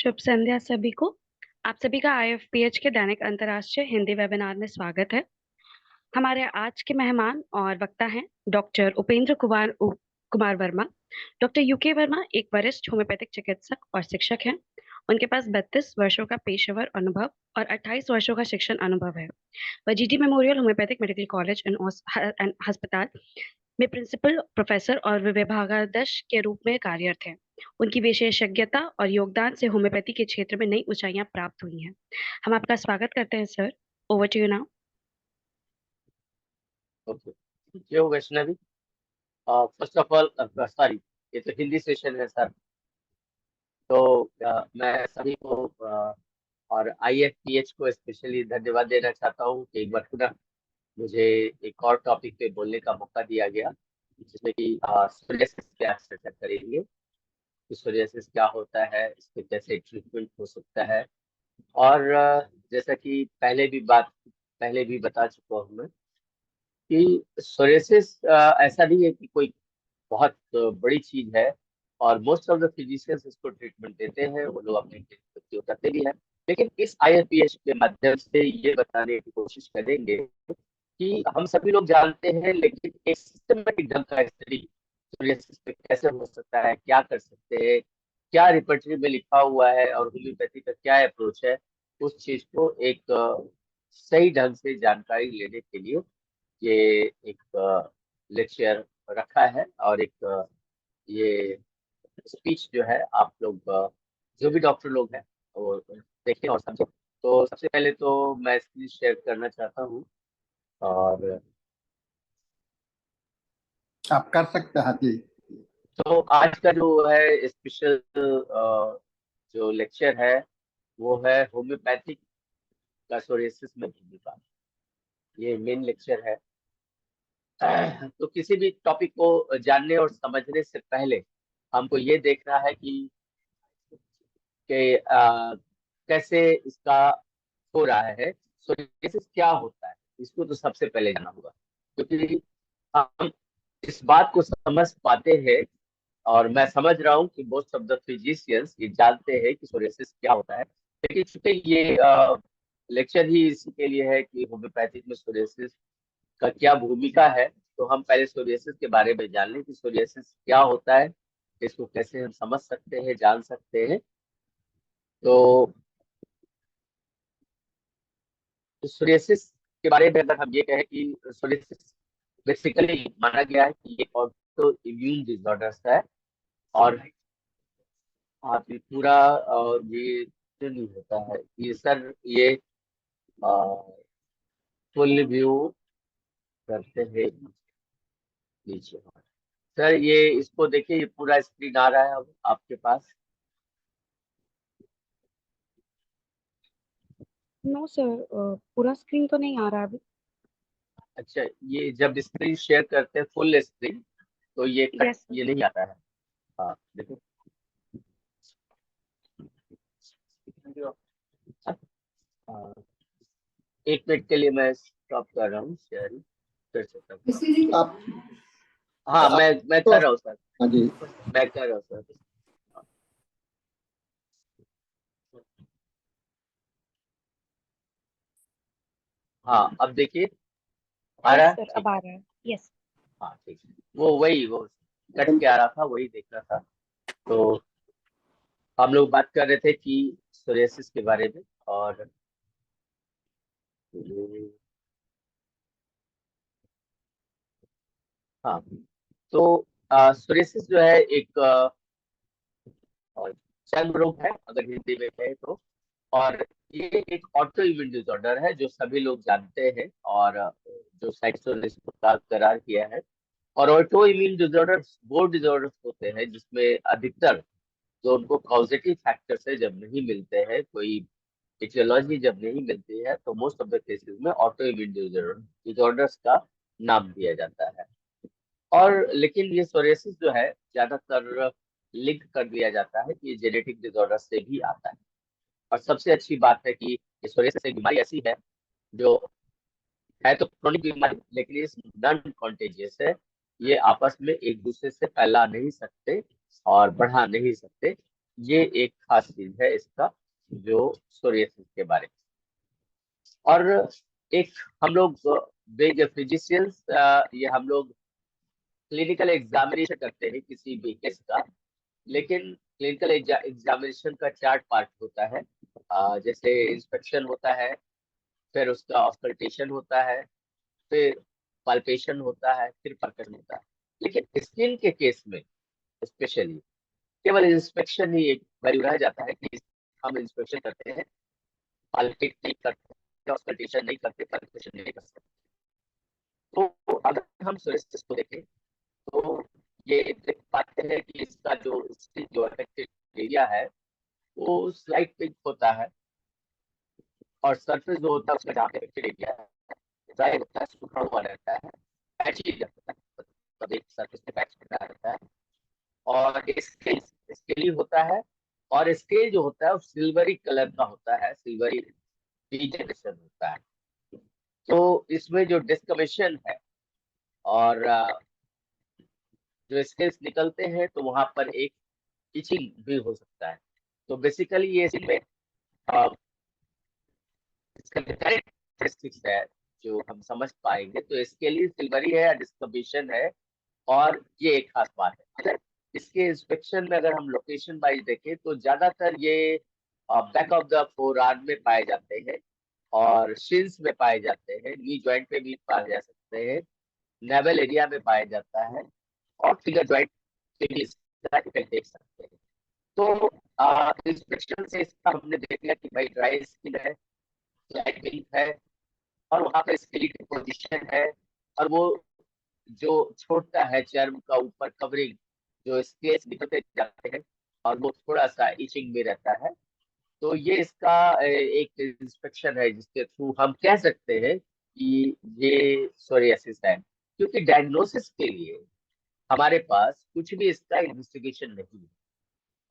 शुभ संध्या सभी को। आप सभी का आईएफपीएच के दैनिक अंतर्राष्ट्रीय हिंदी वेबिनार में स्वागत है। हमारे आज के मेहमान और वक्ता हैं doctor Upendra Kumar Verma. Doctor UK Verma एक वरिष्ठ होम्योपैथिक चिकित्सक और शिक्षक हैं। उनके पास 32 वर्षों का पेशेवर अनुभव और 28 वर्षों का शिक्षण अनुभव है। वह GT memorial homeopathic medical college and अस्पताल में प्रिंसिपल प्रोफेसर और विभागाध्यक्ष के रूप में कार्यरत हैं। उनकी विशेषज्ञता और योगदान से होम्योपैथी के क्षेत्र में नई ऊंचाइयां प्राप्त हुई हैं। हम आपका स्वागत करते हैं sir. Over to you now. Okay, क्यों Vaishnavi? First of all sorry, ये तो हिंदी सेशन है सर। तो मैं सभी को और आईएफपीएच को स्पेशली धन्यवाद देना चाहता हूँ कि एक बार पुनः मुझे एक और टॉपिक पे बोलने का मौका दिया गया, जिसमें कि सोरियासिस पे आज चर्चा करेंगे कि सोरियासिस क्या होता है, इसके कैसे ट्रीटमेंट हो सकता है। और जैसा कि पहले भी बता चुका हूँ मैं कि सोरियासिस ऐसा नहीं है कि कोई बहुत बड़ी चीज है, और मोस्ट ऑफ द फिजिशियंस इसको ट्रीटमेंट देते हैं, वो लोग अपने उपयोग करते भी हैं। लेकिन इस आईएफपीएच के माध्यम से ये बताने की कोशिश करेंगे कि हम सभी लोग जानते हैं, लेकिन एक सिस्टमेटिक ढंग का स्टडी सोरियासिस पे कैसे हो सकता है, क्या कर सकते हैं, क्या रिपर्टरी में लिखा हुआ है और होम्योपैथी का क्या अप्रोच है, उस चीज को एक सही ढंग से जानकारी लेने के लिए ये एक लेक्चर रखा है। और एक ये स्पीच जो है आप लोग जो भी डॉक्टर लोग हैं वो देखें और समझें। तो सबसे पहले तो मैं स्क्रीन शेयर करना चाहता हूँ, और आप कर सकते हैं जी। तो आज का जो है स्पेशल जो लेक्चर है वो है होम्योपैथिक का सोरियासिस में भूमिका। ये मेन लेक्चर है। तो किसी भी टॉपिक को जानने और समझने से पहले हमको ये देखना है कि कैसे इसका हो रहा है, सोरियासिस क्या होता है, इसको तो सबसे पहले जानना होगा। क्योंकि हम इस बात को समझ पाते हैं, और मैं समझ रहा हूँ कि मोस्ट ऑफ द फिजिशियंस ये जानते हैं कि सोरियासिस क्या होता है। लेकिन चूंकि ये लेक्चर ही इसी के लिए है कि होम्योपैथिक में सोरियासिस का क्या भूमिका है, तो हम पहले सोरियासिस के बारे में जान लें कि सोरियासिस क्या होता है, इसको कैसे हम समझ सकते हैं, जान सकते हैं। तो सोरियासिस के बारे में अगर हम ये कहें कि सोरियासिस बेसिकली माना गया है कि ये ऑटो इम्यून डिसऑर्डर्स है। और आप ये पूरा ये जो नहीं होता है ये सर, ये फुल व्यू करते हैं नीचे। सर ये इसको देखिए, ये पूरा स्क्रीन आ रहा है अब आपके पास। नो सर, पूरा स्क्रीन तो नहीं आ रहा अभी। अच्छा, ये जब स्क्रीन शेयर करते हैं फुल स्क्रीन तो ये कट, यस सर। ये नहीं आता है। हाँ देखो। हाँ, एक मिनट के लिए मैं स्टॉप कर रहा हूँ शेयर, फिर से करता हूँ। आप हाँ, मैं तो कर रहा हूँ सर, हाँ जी। मैं कर रहा हूँ सर। हाँ, अब देखिए आ रहा यस है? सर, ठीक अब आ है। रहा है। यस। हाँ ठीक है, वो कट के आ रहा था, वही देख रहा था। तो हम लोग बात कर रहे थे कि सोरियासिस के बारे में। और हाँ, तो सोरियासिस जो है एक चर्म रोग है, अगर हिंदी में कहे तो। और ये एक ऑटो इम्यून डिसऑर्डर है जो सभी लोग जानते हैं, और जो साइंटिस्टों ने इसको करार किया है। और ऑटो इम्यून डिसऑर्डर्स वो डिसऑर्डर्स होते हैं जिसमें अधिकतर जो उनको कॉजेटिव फैक्टर्स है जब नहीं मिलते हैं, कोई इटियोलॉजी जब नहीं मिलती है, तो मोस्ट ऑफ द केसेस में ऑटो इम्यून डिसऑर्डर्स का नाम दिया जाता है। और लेकिन ये सोरियासिस जो है ज्यादातर लिंक कर दिया जाता है कि ये जेनेटिक डिसऑर्डर से भी आता है। और सबसे अच्छी बात है कि ये सोरियासिस एक बीमारी ऐसी है जो है तो क्रोनिक बीमारी, लेकिन ये नॉन कॉन्टेजियस है। ये आपस में एक दूसरे से फैला नहीं सकते और बढ़ा नहीं सकते। ये एक खास चीज है इसका, जो सोरियासिस के बारे में। और एक हम लोग बिग फिजिशियंस, ये हम लोग क्लिनिकल एग्जामिनेशन करते हैं किसी भी केस का, लेकिन क्लिनिकल एग्जामिनेशन का 4 पार्ट होता है। जैसे इंस्पेक्शन होता है, फिर उसका ऑस्कल्टेशन होता है, फिर पाल्पेशन होता है, फिर परकशन होता है। लेकिन स्किन के केस में स्पेशली केवल इंस्पेक्शन ही एक वैल्यू रह जाता है कि हम इंस्पेक्शन करते हैं, पाल्पेट नहीं करते, ऑस्कल्टेशन नहीं करते, पाल्पेशन नहीं कर सकते। तो अगर हम सोरियासिस को देखें तो ये देख पाते हैं कि इसका जो स्किन जो अफेक्टेड एरिया है वो स्लाइट पिंक होता है, और सरफेस जो होता है उसका जहाँ पे अफेक्टेड एरिया है ड्राई होता है, सूखा हुआ रहता है, पैची एरिया होता है, मतलब एक सरफेस पे पैच बना रहता है। और स्केल स्केली होता है, और स्केल जो होता है वो सिल्वरी कलर का होता है, सिल्वरी डिजनरेशन होता है। तो इसमें जो डिस्कमिशन है और जो स्केल्स निकलते हैं तो वहां पर एक इचिंग भी हो सकता है। तो बेसिकली ये इसमें इसका कैरेक्टरिस्टिक्स है जो हम समझ पाएंगे, तो इसके लिए सिल्वरी है, डिस्कमिशन है, और ये एक खास बात है। अगर इसके इंस्पेक्शन में अगर हम लोकेशन वाइज देखें तो ज्यादातर ये back of the four arm में पाए जाते हैं, और शिन्स में पाए जाते हैं, नी जॉइंट पे भी पाए जा सकते हैं, नेवल एरिया में पाया जाता है, और फिगर जॉइंट पे भी इसका इफेक्ट देख सकते हैं। तो इंस्पेक्शन से इसका हमने देख लिया कि भाई ड्राई स्किन है, लाइट पिंक है, और वहां पे स्केलेटल पोजीशन है, और वो जो छोटा है चर्म का ऊपर कवरिंग, जो स्केल्स निकलते जाते हैं, और वो थोड़ा सा इचिंग में रहता है। तो ये इसका एक इंस्पेक्शन है जिसके थ्रू हम कह सकते हैं कि ये सोरियासिस है। क्योंकि डायग्नोसिस के लिए हमारे पास कुछ भी इसका इन्वेस्टिगेशन नहीं है,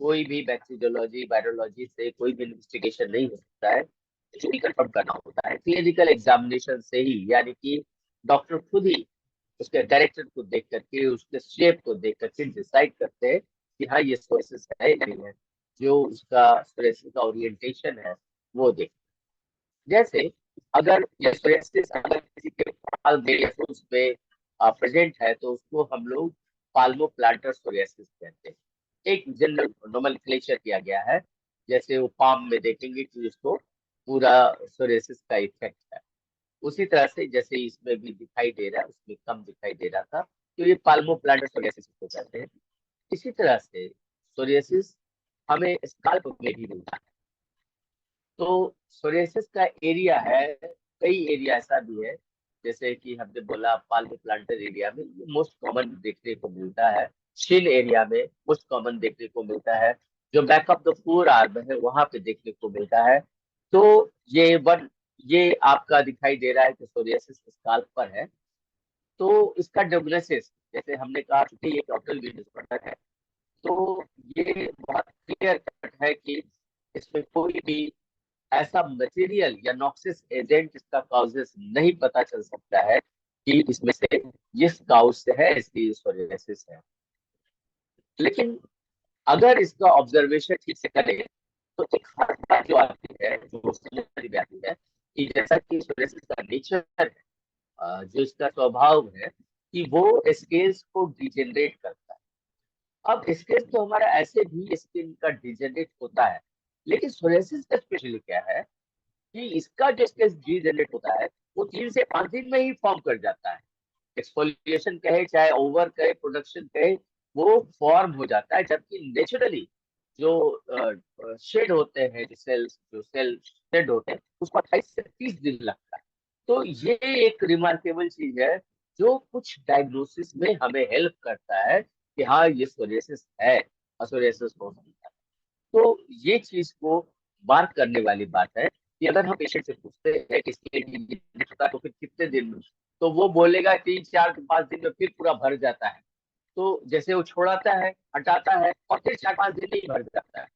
कोई भी बैक्टीरियोलॉजी वायरोलॉजी से कोई भी इन्वेस्टिगेशन नहीं हो सकता है। कुछ भी कंफर्म करना होता है क्लिनिकल एग्जामिनेशन से ही, यानी कि डॉक्टर खुद ही उसके डायरेक्टर को देख करके, उसके शेप को देख करके डिसाइड करते हैं कि हाँ ये सोरियासिस है या नहीं है। जो उसका सोरियासिस का ओरिएंटेशन है वो देख, जैसे अगर ये सोरियासिस अगर किसी के बाल में या फूस पे प्रेजेंट है तो उसको हम लोग पाल्मो प्लांटर सोरियासिस कहते हैं। एक जनरल नोमेनक्लेचर किया गया है, जैसे वो पाम में देखेंगे कि उसको पूरा सोरियासिस का इफेक्ट है, उसी तरह से जैसे इसमें भी दिखाई दे रहा है, उसमें कम दिखाई दे रहा था, तो ये पाल्मो प्लांटर सोरियासिस को कहते हैं। इसी तरह से सोरियासिस हमें स्काल्प में भी मिलता है। तो सोरियासिस का एरिया है, कई एरिया ऐसा भी है, जैसे कि हमने बोला पाल्मो प्लांटर एरिया में मोस्ट कॉमन देखने को मिलता है, शिन एरिया में मोस्ट कॉमन देखने को मिलता है, जो back of the four arm है वहां पे देखने को मिलता है। तो ये आपका दिखाई दे रहा है कि सोरियासिस स्काल्प पर है। तो इसका डायग्नोसिस जैसे हमने कहा कि ये टोटल वीनस डिसऑर्डर है, तो ये बहुत क्लियर कट है कि इसमें कोई भी ऐसा मटेरियल या नॉक्सिस एजेंट इसका काउजेस नहीं पता चल सकता है कि इसमें से जिस काउज से है इसकी सोरियासिस है। लेकिन अगर इसका ऑब्जर्वेशन ठीक से करें तो एक खास बात जो आती है, जो समझ में आती है कि जैसा कि सोरियासिस का नेचर है, जो इसका स्वभाव है कि वो स्केल्स को डिजेनरेट करता है। अब स्केल्स तो हमारा ऐसे भी स्किन का डिजेनरेट होता है, लेकिन सोरियासिस का स्पेशली क्या है कि इसका जो स्केल्स डिजेनरेट होता है वो 3 से 5 दिन में ही फॉर्म कर जाता है। एक्सफोलिएशन कहे चाहे ओवर कहे प्रोडक्शन कहे, वो फॉर्म हो जाता है, जबकि नेचुरली जो शेड होते हैं, जो सेल शेड होते हैं उसको 28 से 30 दिन लगता है। तो ये एक रिमार्केबल चीज है जो कुछ डायग्नोसिस में हमें हेल्प करता है कि हाँ ये सोरियासिस है, सोरियासिस हो सकता है। तो ये चीज को मार्क करने वाली बात है कि अगर हम पेशेंट से पूछते हैं कि इसके लिए होता है तो फिर कितने दिन में, तो वो बोलेगा 3 4 5 दिन में फिर पूरा भर जाता है। तो जैसे वो छोड़ाता है, हटाता है, और फिर 4 5 दिन में ही भर जाता है।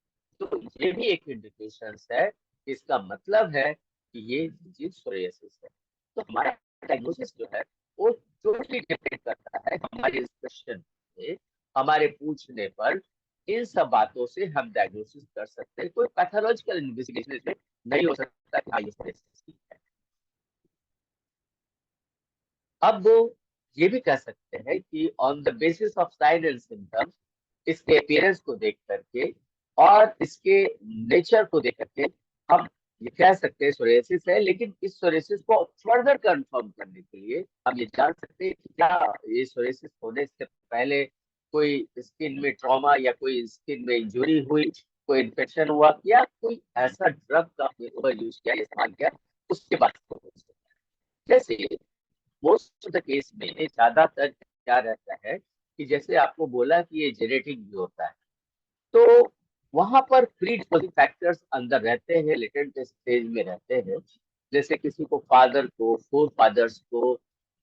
तो ये भी एक इंडिकेशन है, इसका मतलब है कि ये डिजीज सोरियासिस है। तो हमारा डायग्नोसिस जो है वो टोटली डिपेंड करता है हमारे इंस्पेक्शन पे, हमारे पूछने पर इन सब बातों से हम डायग्नोसिस कर सकते हैं। कोई पैथोलॉजिकल इन्वेस्टिगेशन इसमें नहीं हो सकता कि हाँ ये psoriasis है। अब वो ये भी कह सकते हैं कि on the basis of sine and symptoms, इसके अपीयरेंस को देख करके और इसके नेचर को देख करके हम ये कह सकते हैं सोरियासिस है। लेकिन इस सोरियासिस को फर्दर कंफर्म करने के लिए हम ये जान सकते हैं कि क्या ये सोरियासिस होने से पहले कोई स्किन में ट्रॉमा या कोई स्किन में इंजुरी हुई, कोई इन्फेक्शन हुआ, या कोई ऐसा ड्रग का ओवर यूज किया, इस्तेमाल किया, उसके बाद हो सकता है। जैसे मोस्ट ऑफ द केस में ज्यादातर क्या रहता है कि जैसे आपको बोला कि ये जेनेटिक भी होता है, तो वहां पर प्री डिस्पोजिंग फैक्टर्स अंदर रहते हैं, लेटेंट स्टेज में रहते हैं। जैसे किसी को फादर को, फोर फादर्स को,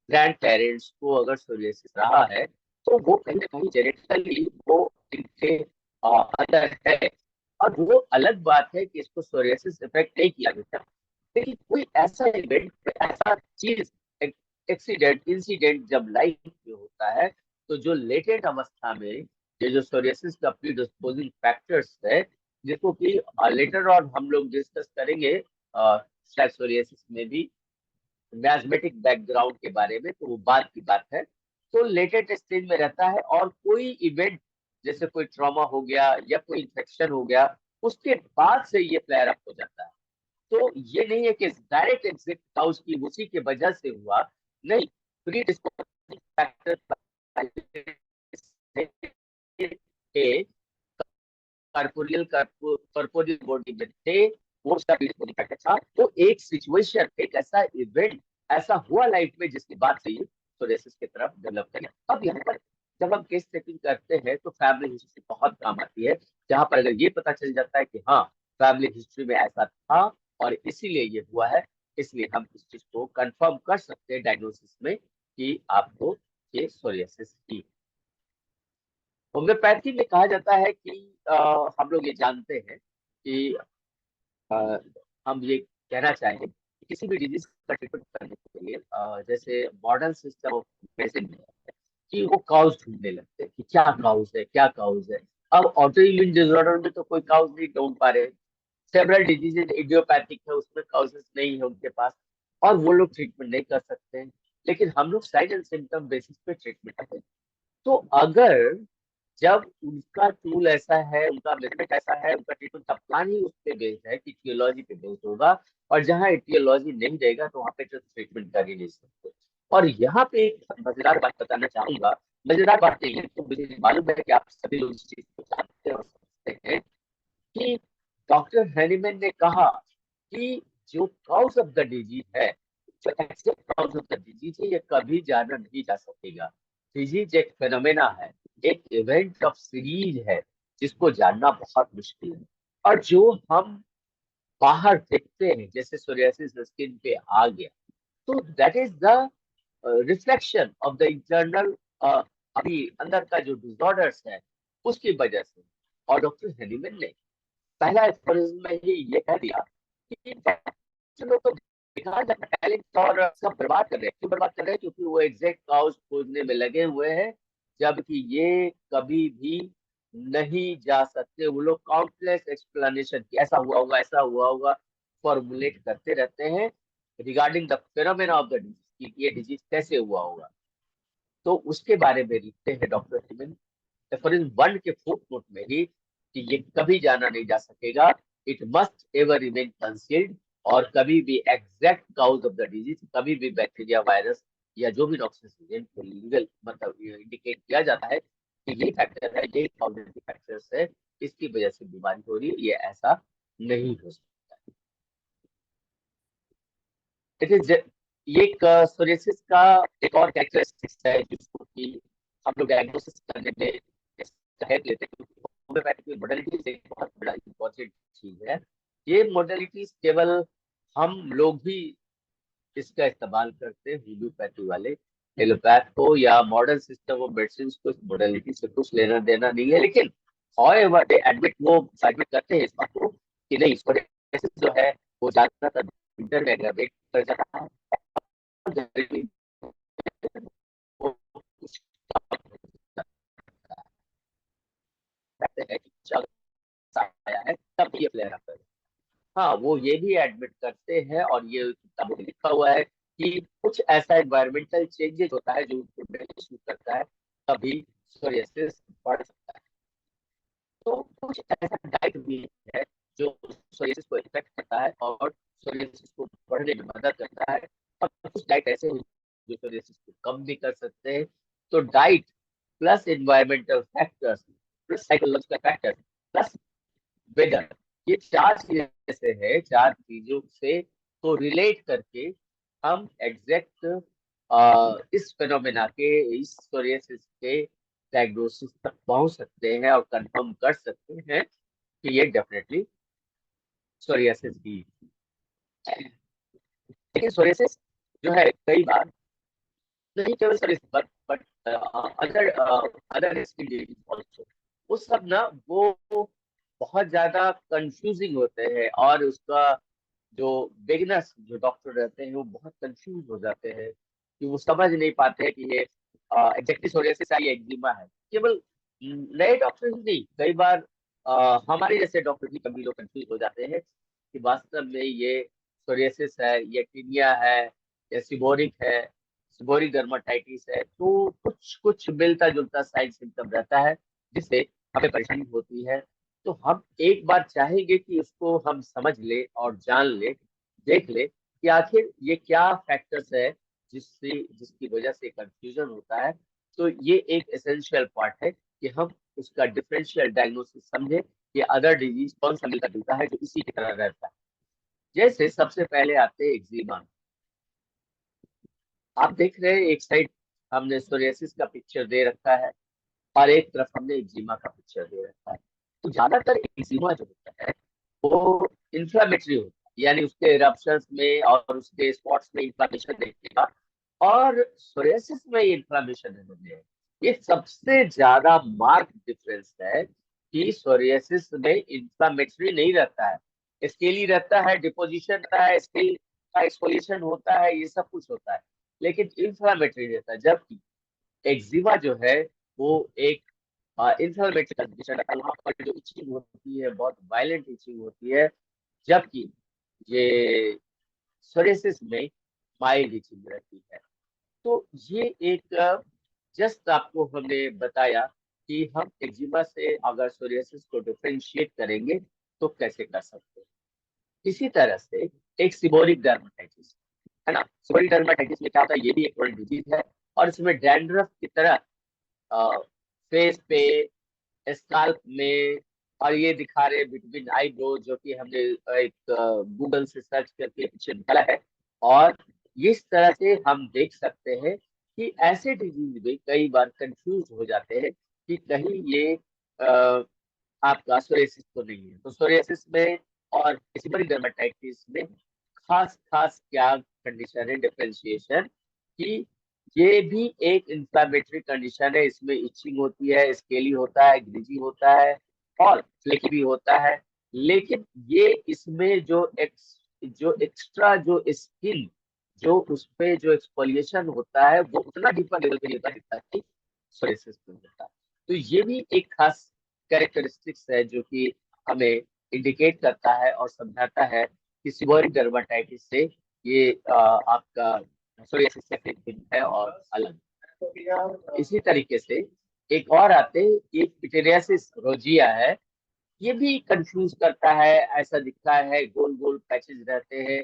ग्रैंड पेरेंट्स को अगर सोरियासिस रहा है, तो वो कहीं ना कहीं जेनेटिकली वो इनके अंदर है। और वो अलग बात है कि इसको सोरियासिस इफेक्ट नहीं किया जाता, लेकिन कोई ऐसा इवेंट, ऐसा चीज, एक्सीडेंट, इंसिडेंट जब लाइफ में होता है, तो जो लेटेंट अवस्था में ये जो सोरियासिस का प्रीडिस्पोजिंग फैक्टर्स है, जिसको कि लेटर और हम लोग डिस्कस करेंगे शायद सोरियासिस में भी मैथमेटिक बैकग्राउंड के बारे में, तो वो बात की बात है। तो लेटेंट स्टेज में रहता है, और कोई इवेंट जैसे कोई ट्रॉमा हो गया या कोई इन्फेक्शन हो गया, उसके बाद से ये फ्लेयर अप हो जाता है। तो ये नहीं है कि डायरेक्ट एग्जिट काउज की उसी के वजह से हुआ, नहीं। Pre disposing factor corporeal corporeal body में थे, वो उसका प्री फैक्टर था। तो एक सिचुएशन, एक ऐसा इवेंट ऐसा हुआ लाइफ में जिसके बाद से ये सोरियासिस की तरफ डेवलप किया। अब यहाँ पर जब हम केस सेटिंग करते हैं तो फैमिली हिस्ट्री बहुत काम आती है, जहां पर अगर ये पता चल जाता है कि हाँ फैमिली हिस्ट्री में ऐसा था और इसीलिए ये हुआ है, इसलिए हम इस चीज को कंफर्म कर सकते हैं डायग्नोसिस में कि आपको ये सोरियासिस की। होम्योपैथी में कहा जाता है कि हम लोग ये जानते हैं कि अ, हम ये कहना चाहेंगे कि किसी भी डिजीज का ट्रीटमेंट करने के लिए जैसे मॉडर्न सिस्टम ऑफ मेडिसिन में है कि वो काउज ढूंढने लगते हैं कि क्या काउज है, क्या काउज है। अब ऑटो इम्यून डिसऑर्डर में तो कोई काउज नहीं ढूंढ पा रहे। सेवरल डिजीजेज इडियोपैथिक है, उसमें काउजेस नहीं है उनके पास, और वो लोग ट्रीटमेंट नहीं कर सकते हैं। लेकिन हम लोग साइड एंड सिम्टम बेसिस पे ट्रीटमेंट करते हैं। तो अगर जब उनका टूल ऐसा है, उनका मेथड ऐसा है, उनका ट्रीटमेंट का प्लान ही उस पे बेस्ड है कि etiology पे बेस्ड होगा, और जहाँ etiology नहीं रहेगा तो वहाँ पे तो ट्रीटमेंट कर ही नहीं सकते। और यहाँ पे एक मजेदार बात बताना चाहूंगा। मजेदार बात यही है कि मुझे मालूम है कि आप सभी लोग इस चीज को जानते हैं और समझते हैं कि डॉक्टर हैनीमैन ने कहा कि जो काउज ऑफ द डिजीज है, जो exact cause of the disease है, ये कभी जाना नहीं जा सकेगा। डिजीज एक फेनोमेना है, एक इवेंट ऑफ सीरीज है, जिसको जानना बहुत मुश्किल है। और जो हम बाहर देखते हैं, जैसे सोरियासिस स्किन पे आ गया, तो that is the reflection of the internal, अभी अंदर का जो डिसऑर्डर्स है उसकी वजह से। और डॉक्टर हेनीमैन ने पहला एस्पिरेशन में ही ये कह दिया कि लोग तो बेकार टैलेंट और सब बर्बाद कर रहे हैं। क्यों बर्बाद कर रहे हैं? क्योंकि वो एग्जैक्ट काउज खोजने में लगे हुए हैं, जबकि ये कभी भी नहीं जा सकते। वो लोग काउंटलेस एक्सप्लेनेशन, ऐसा हुआ होगा, ऐसा हुआ होगा, फॉर्मुलेट करते रहते हैं regarding the phenomena of the disease, कि ये डिजीज कैसे हुआ होगा। तो उसके बारे में लिखते हैं डॉक्टर हिमन रेफरेंस 1 के फुट नोट में ही कि ये कभी जाना नहीं जा सकेगा, it must ever remain concealed. और कभी भी exact cause of the disease, कभी भी बैक्टीरिया, वायरस या जो भी नॉक्सियस एजेंट को लीगल मतलब इंडिकेट किया जाता है कि ये फैक्टर है, ये काउजेटिव फैक्टर्स है, इसकी वजह से बीमारी हो रही है, ये ऐसा नहीं हो सकता। इट इज ये एक सोरियासिस का एक और कैरेक्टरिस्टिक्स है जिसको कि हम लोग डायग्नोसिस करने में सहायता लेते हैं, क्योंकि होम्योपैथिक मोडेलिटीज एक बहुत बड़ा इंपॉर्टेंट चीज है। ये मोडेलिटीज केवल हम लोग ही इसका इस्तेमाल करते हैं, होम्योपैथी वाले। एलोपैथ को या मॉडर्न सिस्टम ऑफ मेडिसिन को इस मोडेलिटी से कुछ लेना देना नहीं है। लेकिन however, they admit, वो एडमिट करते हैं इस बात को कि नहीं, इसको जो है वो ज्यादातर विंटर में एग्रावेट कर जाता है, करते हैं कि कुछ आया है तब ये फ्लेयर अप है। हाँ, वो ये भी एडमिट करते हैं और ये किताबों में लिखा हुआ है कि कुछ ऐसा एनवायरमेंटल चेंजेस होता है जो उनको महसूस करता है, तभी सोरियासिस बढ़ सकता है। तो कुछ ऐसा डाइट भी है जो सोरियासिस को इफेक्ट करता है और सोरियासिस को बढ़ने में मदद करता है, और कुछ डाइट ऐसे होते हैं जो सोरियासिस को कम भी कर सकते हैं। तो diet plus environmental factors plus psychological factors plus weather, ये चार चीजें ऐसे है, चार चीजों से को रिलेट करके हम एग्जैक्ट इस फिनोमेना के, इस सोरियासिस के डायग्नोसिस तक पहुंच सकते हैं और कंफर्म कर सकते हैं कि ये डेफिनेटली सोरियासिस ही। लेकिन सोरियासिस जो है कई बार नहीं केवल psoriasis but other other skin disease also, वो सब ना वो बहुत ज्यादा कंफ्यूजिंग होते हैं, और उसका जो बिगिनर्स जो डॉक्टर रहते हैं वो बहुत कंफ्यूज हो जाते हैं कि वो समझ नहीं पाते हैं कि ये एग्जैक्टली सोरियासिस है या एक्जिमा है। केवल नए डॉक्टर ही नहीं, कई बार हमारे जैसे डॉक्टर भी कभी लोग कंफ्यूज हो जाते हैं कि वास्तव में ये सोरियासिस है, ये टीनिया है, या सिबोरिक है, सिबोरिक डर्माटाइटिस है। तो कुछ कुछ मिलता जुलता साइड सिम्टम रहता है जिससे हमें परेशानी होती है। तो हम एक बार चाहेंगे कि उसको हम समझ ले और जान ले, देख ले कि आखिर ये क्या फैक्टर्स है जिसकी वजह से कंफ्यूजन होता है। तो ये एक एसेंशियल पार्ट है कि हम उसका डिफरेंशियल डायग्नोसिस समझे कि अदर डिजीज कौन सा मिलता जुलता है जो इसी की तरह रहता है। जैसे सबसे पहले आते हैं एक्जिमा। आप देख रहे हैं एक साइड हमने सोरियासिस का पिक्चर दे रखा है और एक तरफ हमने एक्जिमा का पिक्चर दे रखा है। तो ज्यादातर एक्जिमा जो होता है वो इंफ्लामेटरी होता है, यानी उसके इरप्शंस में और उसके स्पॉट्स में इंफ्लामेशन देखने, और सोरियासिस में इन्फ्लामेशन है। ये सबसे ज्यादा मार्क डिफरेंस है कि सोरियासिस में इन्फ्लामेटरी नहीं रहता है, स्केली रहता है, डिपोजिशन रहता है, स्केल का एक्सफोलिएशन होता है, ये सब कुछ होता है, लेकिन इन्फ्लामेटरी रहता है। जबकि एक्जिमा जो है वो एक इन्फ्लामेटरी कंडीशन है, वहां पर जो इचिंग होती है बहुत वायलेंट इचिंग होती है, जबकि ये सोरियासिस में माइल्ड इचिंग रहती है। तो ये एक जस्ट आपको हमने बताया कि हम एक्जिमा से अगर सोरियासिस को डिफरेंशिएट करेंगे तो कैसे कर सकते हैं। इसी तरह से एक सिबोरिक डर्माटाइटिस है ना, सिबोरिक डर्माटाइटिस में क्या होता है, ये भी एक क्रोनिक डिजीज है, और इसमें डैंड्रफ की तरह फेस पे, स्काल्प में, और ये दिखा रहे बिटवीन आईब्रो, जो कि हमने एक गूगल से सर्च करके पीछे निकाला है। और इस तरह से हम देख सकते हैं कि ऐसे डिजीज में कई बार कंफ्यूज हो जाते हैं कि कहीं ये अ, आपका सोरियासिस तो नहीं है। तो सोरियासिस में और सेबोरिक डर्माटाइटिस में खास खास क्या कंडीशन है, डिफरेंशिएशन, कि ये भी एक इंफ्लामेटरी कंडीशन है, इसमें इचिंग होती है, स्केली होता है, ग्रिजी होता है और फ्लेकी भी होता है। लेकिन ये इसमें जो एक्स्ट्रा जो स्किन, जो उस पे जो एक्सफोलिएशन होता है वो उतना डीपर लेवल पे नहीं होता जितना कि सोरियासिस में होता है। तो ये भी एक खास कैरेक्टरिस्टिक्स है जो कि हमें इंडिकेट करता है और समझाता है कि सीबोरिक डर्माटाइटिस से ये आपका सोरियासिस से भिन्न है और अलग। इसी तरीके से एक और आते हैं, ये पिटेरियासिस रोजिया है। ये भी कंफ्यूज करता है, ऐसा दिखता है, गोल गोल पैचेस रहते हैं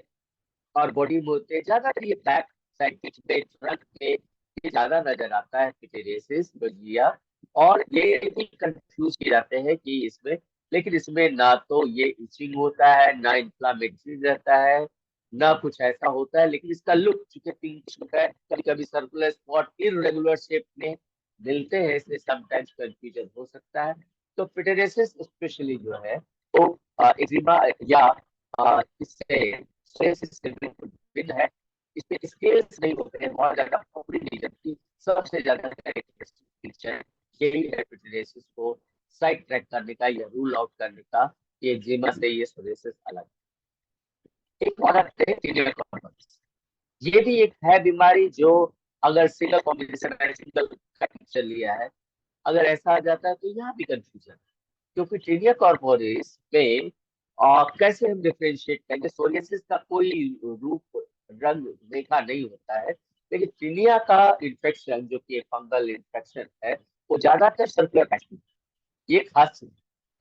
और बॉडी में होते हैं, ज्यादातर ये बैक साइड पे, फ्रंट पे ये ज्यादा नजर आता है पिटेरियासिस रोजिया। और ये भी कंफ्यूज किए जाते हैं कि इसमें, लेकिन इसमें ना तो ये इचिंग होता है, ना इन्फ्लामेटरी रहता है, ना कुछ ऐसा होता है, लेकिन इसका लुक चूंकि पिंकिश होता है, कभी कभी सर्कुलर स्पॉट इरेगुलर शेप में मिलते हैं, इसलिए समटाइम्स कंफ्यूजन हो सकता है। तो पिटेरियासिस स्पेशली जो है वो एक्जिमा या इससे सोरियासिस से बिल्कुल भिन्न है। इसमें स्केल्स नहीं होते हैं, बहुत ज्यादा पकड़ी नहीं जाती। सबसे ज्यादा फीचर यही है पिटेरियासिस को साइड ट्रैक करने का या रूल आउट करने का कि एक्जिमा से ये सोरियासिस अलग है। एक और आते हैं टीनियल कॉम्प्लेक्स। ये भी एक है बीमारी जो अगर सिंगल कॉम्बिनेशन सिंगल का पिक्चर लिया है, अगर ऐसा आ जाता है तो यहाँ भी कंफ्यूजन। क्योंकि टीनिया कॉर्पोरिस में कैसे हम डिफरेंशिएट करेंगे, सोरियासिस का कोई रूप रंग रेखा नहीं होता है, लेकिन टीनिया का इन्फेक्शन जो कि एक फंगल इन्फेक्शन है वो ज्यादातर सर्कुलर पैच में, ये खास चीज,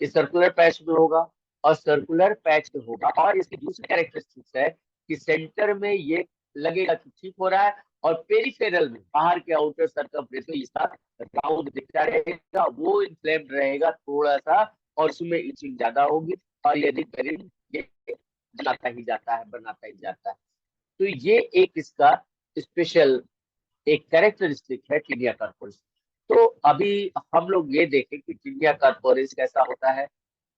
ये सर्कुलर पैच में होगा। और सर्कुलर पैच में होगा और इसकी दूसरी कैरेक्टरिस्टिक्स है कि सेंटर में ये लगेगा कि ठीक हो रहा है, और पेरिफेरल में बाहर के आउटर सर्कमफ्रेंस में इसका राउंड दिखता रहेगा, वो इन्फ्लेम्ड रहेगा थोड़ा सा, और उसमें इचिंग ज्यादा होगी, और यदि पेरिन ये बनाता ही जाता है। तो ये एक इसका स्पेशल एक कैरेक्टरिस्टिक है टीनिया कार्पोरिस। तो अभी हम लोग ये देखें कि टीनिया कार्पोरिस कैसा होता है,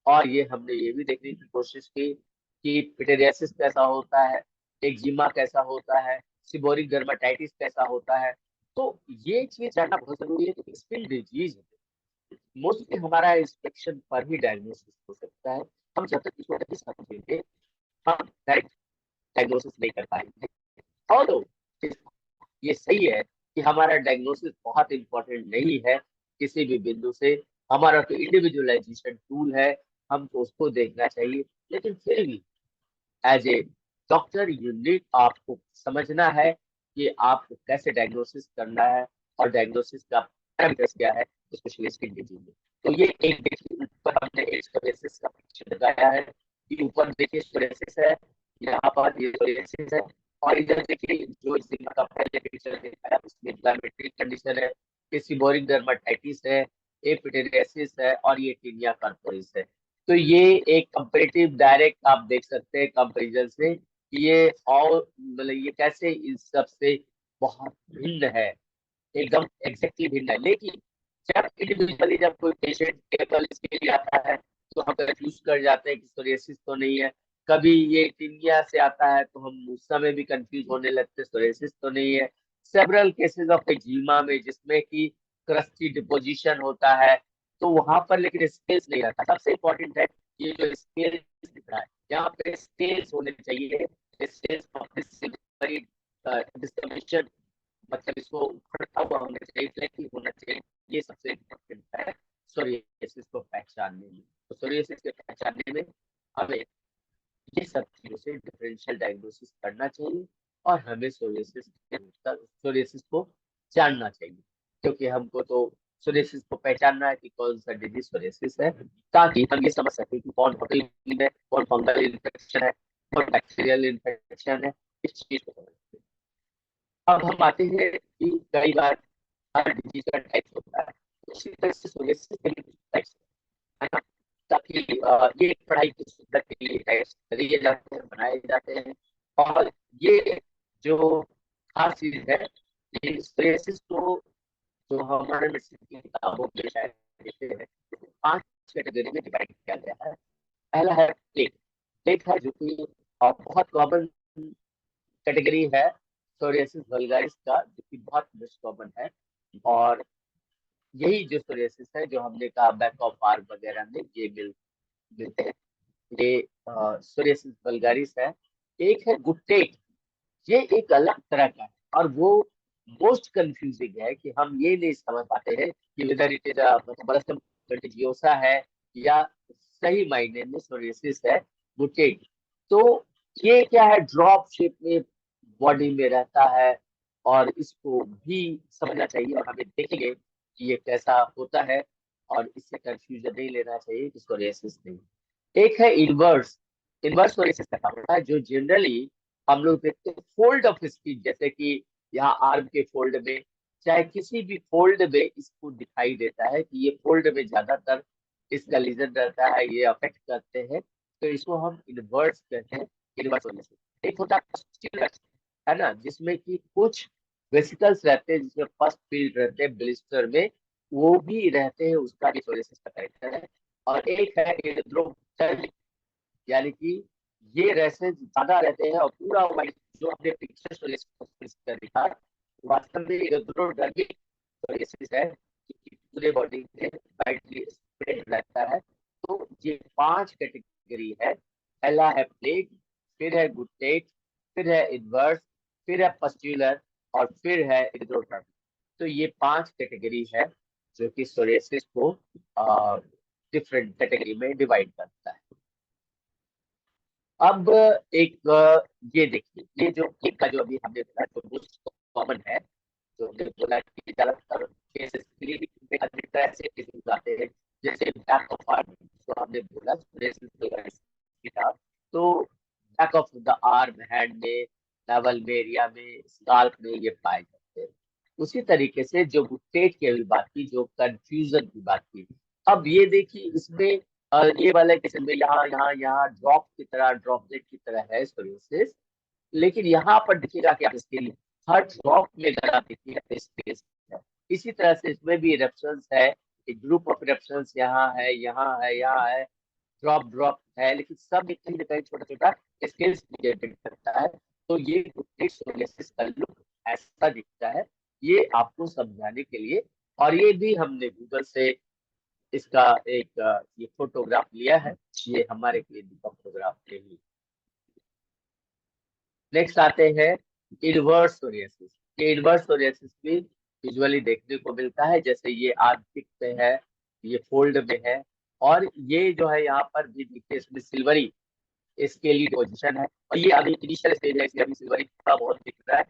और ये हमने ये भी देखने की कोशिश की कि पिटेरियासिस कैसा होता है, एक्जिमा कैसा होता है, सिबोरिक डर्माटाइटिस कैसा होता है। तो ये चीज जानना बहुत जरूरी है कि स्किन डिजीज मोस्टली हमारा इंस्पेक्शन पर ही डायग्नोसिस हो सकता है। हम जब तक इसको नहीं समझेंगे हम डायरेक्ट डायग्नोसिस नहीं कर पाएंगे। और ये सही है कि हमारा डायग्नोसिस बहुत इंपॉर्टेंट नहीं है किसी भी बिंदु से, हमारा तो इंडिविजुअलाइजेशन टूल है, हमको उसको देखना चाहिए। लेकिन फिर भी एज ए डॉक्टर यूनिट आपको समझना है कि आपको कैसे डायग्नोसिस करना है, और डायग्नोसिस का पैरामीटर्स क्या है स्पेशली स्किन डिजीज में। तो ये एक देखिए ऊपर हमने एक सोरियासिस का पिक्चर लगाया है कि ऊपर देखिए सोरियासिस है, यहाँ पर ये सोरियासिस है, और इधर देखिए जो एक्जिमा का पहले पिक्चर दिखाया उसमें इन्फ्लेमेटरी कंडीशन है, ये सीबोरिक डर्माटाइटिस है, एपिडेरियासिस है, और ये टीनिया कार्पोरिस है। तो ये एक कंपेरेटिव डायरेक्ट आप देख सकते हैं कंपैरिजन से कि ये और मतलब ये कैसे इन सब से बहुत भिन्न है, एकदम एग्जैक्टली भिन्न है। लेकिन जब इंडिविजुअली जब कोई पेशेंट केवल इसके लिए आता है तो हम कंफ्यूज कर जाते हैं कि सोरियासिस तो नहीं है, कभी ये टीनिया से आता है तो हम उस समय भी कंफ्यूज होने लगते हैं सोरियासिस तो नहीं है। सेवरल केसेस ऑफ एक्जिमा में जिसमें कि क्रस्टी डिपोजिशन होता है, तो वहां पर लेकिन स्केल्स नहीं रहता। सबसे इम्पोर्टेंट है ये जो स्केल्स दिख रहा है, यहाँ पे स्केल्स होने चाहिए, स्केल्स ऑफ डिस्ट्रीब्यूशन, मतलब इसको उखड़ता हुआ होना चाहिए, फ्लैटी होना चाहिए। ये सबसे इम्पोर्टेंट है सोरियासिस को पहचानने में। तो सोरियासिस को पहचानने में हमें ये सब चीजों से डिफरेंशियल डायग्नोसिस करना चाहिए, और हमें सोरियासिस को जानना चाहिए, क्योंकि हमको तो सोरियासिस को पहचानना है कि कौन सा डिजीज सोरियासिस है, ताकि हम ये समझ सके कि कौन ऑटोइम्यून है, कौन फंगल इन्फेक्शन है, कौन बैक्टीरियल इन्फेक्शन है, इस चीज को समझ सके। अब हम आते हैं कि कई बार हर डिजीज का टाइप होता है, उसी तरह से सोरियासिस के भी टाइप्स है ना, ताकि ये पढ़ाई की सुविधा के लिए टाइप्स लिए जाते हैं, बनाए जाते हैं। और ये जो खास चीज है, ये सोरियासिस को जो हमारे मेडिसिन की किताबों में शायद देते हैं, 5 कैटेगरी में डिवाइड किया गया है। पहला है प्लेग। प्लेग है जो कि बहुत कॉमन कैटेगरी है सोरियासिस वल्गारिस का, जो कि बहुत मोस्ट कॉमन है। और यही जो सोरियासिस है जो हमने कहा बैक ऑफ आर्म वगैरह में ये मिलते हैं, ये सोरियासिस वल्गारिस है। एक है गुट्टेट, ये एक अलग तरह का है, और वो मोस्ट कंफ्यूजिंग है कि हम ये नहीं समझ पाते हैं कि वेदर इट इज बलस्तम कंटिजियोसा है या सही मायने में सोरियासिस है गुट्टेट। तो ये क्या है, ड्रॉप शेप में बॉडी में रहता है, और इसको भी समझना चाहिए, और हमें देखेंगे कि ये कैसा होता है, और इससे कंफ्यूजन नहीं लेना चाहिए कि सोरियासिस नहीं। एक है इनवर्स। इनवर्स सोरियासिस कैसा होता है, जो जनरली हम लोग देखते हैं फोल्ड ऑफ स्किन, जैसे कि यहाँ आर्म के फोल्ड में, चाहे किसी भी फोल्ड में इसको दिखाई देता है कि ये फोल्ड में ज्यादातर इसका लीजन रहता है, ये अफेक्ट करते हैं, तो इसको हम इनवर्स कहते हैं। इनवर्स सोरियासिस एक होता है posterior, है ना, जिसमें कि कुछ वेसिकल्स रहते हैं जिसमें फर्स्ट फील्ड रहते हैं ब्लिस्टर में, वो भी रहते हैं, उसका भी सोरियासिस का कैरेक्टर है। और एक है एरिथ्रोडर्मिक, यानी कि ये रैसेज ज्यादा रहते हैं और पूरा व्हाइट, जो आपने पिक्चर कर दिखा, वास्तव में एरिथ्रोडर्मिक सोरियासिस है, कि पूरे बॉडी में वाइटली स्प्रेड रहता है। तो ये 5 कैटेगरी है। पहला है प्लेग, फिर है गुटेट, फिर है इनवर्स, फिर है पस्ट्यूलर, और फिर है एरिथ्रोडर्मिक। तो ये 5 कैटेगरी है जो कि सोरियासिस को डिफरेंट कैटेगरी में डिवाइड करता है। अब एक ये देखिए, ये जो एक का जो अभी हमने बोला जो मोस्ट कॉमन है, जो हमने बोला कि ज्यादातर केसेस के लिए देखा जाता है ऐसे केसेस आते हैं जैसे बैक ऑफ आर्म, जो हमने बोला तो back of the arm, hand में, लेवल में, एरिया में, स्काल्प में ये पाए जाते हैं। उसी तरीके से जो गुस्टेट की अभी बात की, जो कंफ्यूजन की बात की, अब ये देखिए इसमें ये वाला किस्म में यहाँ यहाँ यहाँ ड्रॉप की तरह, ड्रॉपलेट की तरह है सोरियासिस, लेकिन यहाँ पर देखिएगा कि आप इसके लिए हर ड्रॉप में लगा देखिए स्पेस है। इसी तरह से इसमें भी इरप्शंस है, एक ग्रुप ऑफ इरप्शंस यहाँ है, यहाँ है, यहाँ है, ड्रॉप ड्रॉप है, लेकिन सब एक कहीं ना कहीं छोटा छोटा स्केल्स जनरेट करता है। तो ये सोरियासिस का लुक ऐसा दिखता है, ये आपको समझाने के लिए। और ये भी हमने गूगल से इसका एक ये फोटोग्राफ लिया है, ये हमारे क्लिनिक का फोटोग्राफ नहीं। नेक्स्ट आते हैं इनवर्स सोरियासिस। ये इनवर्स सोरियासिस भी यूजुअली देखने को मिलता है, जैसे ये आर्टिक पे है, ये फोल्ड में है, और ये जो है यहाँ पर भी देखिए इसमें सिल्वरी स्केली पोजिशन है, और ये अभी इनिशियल स्टेज है, इसलिए अभी सिल्वरी थोड़ा बहुत दिख रहा है,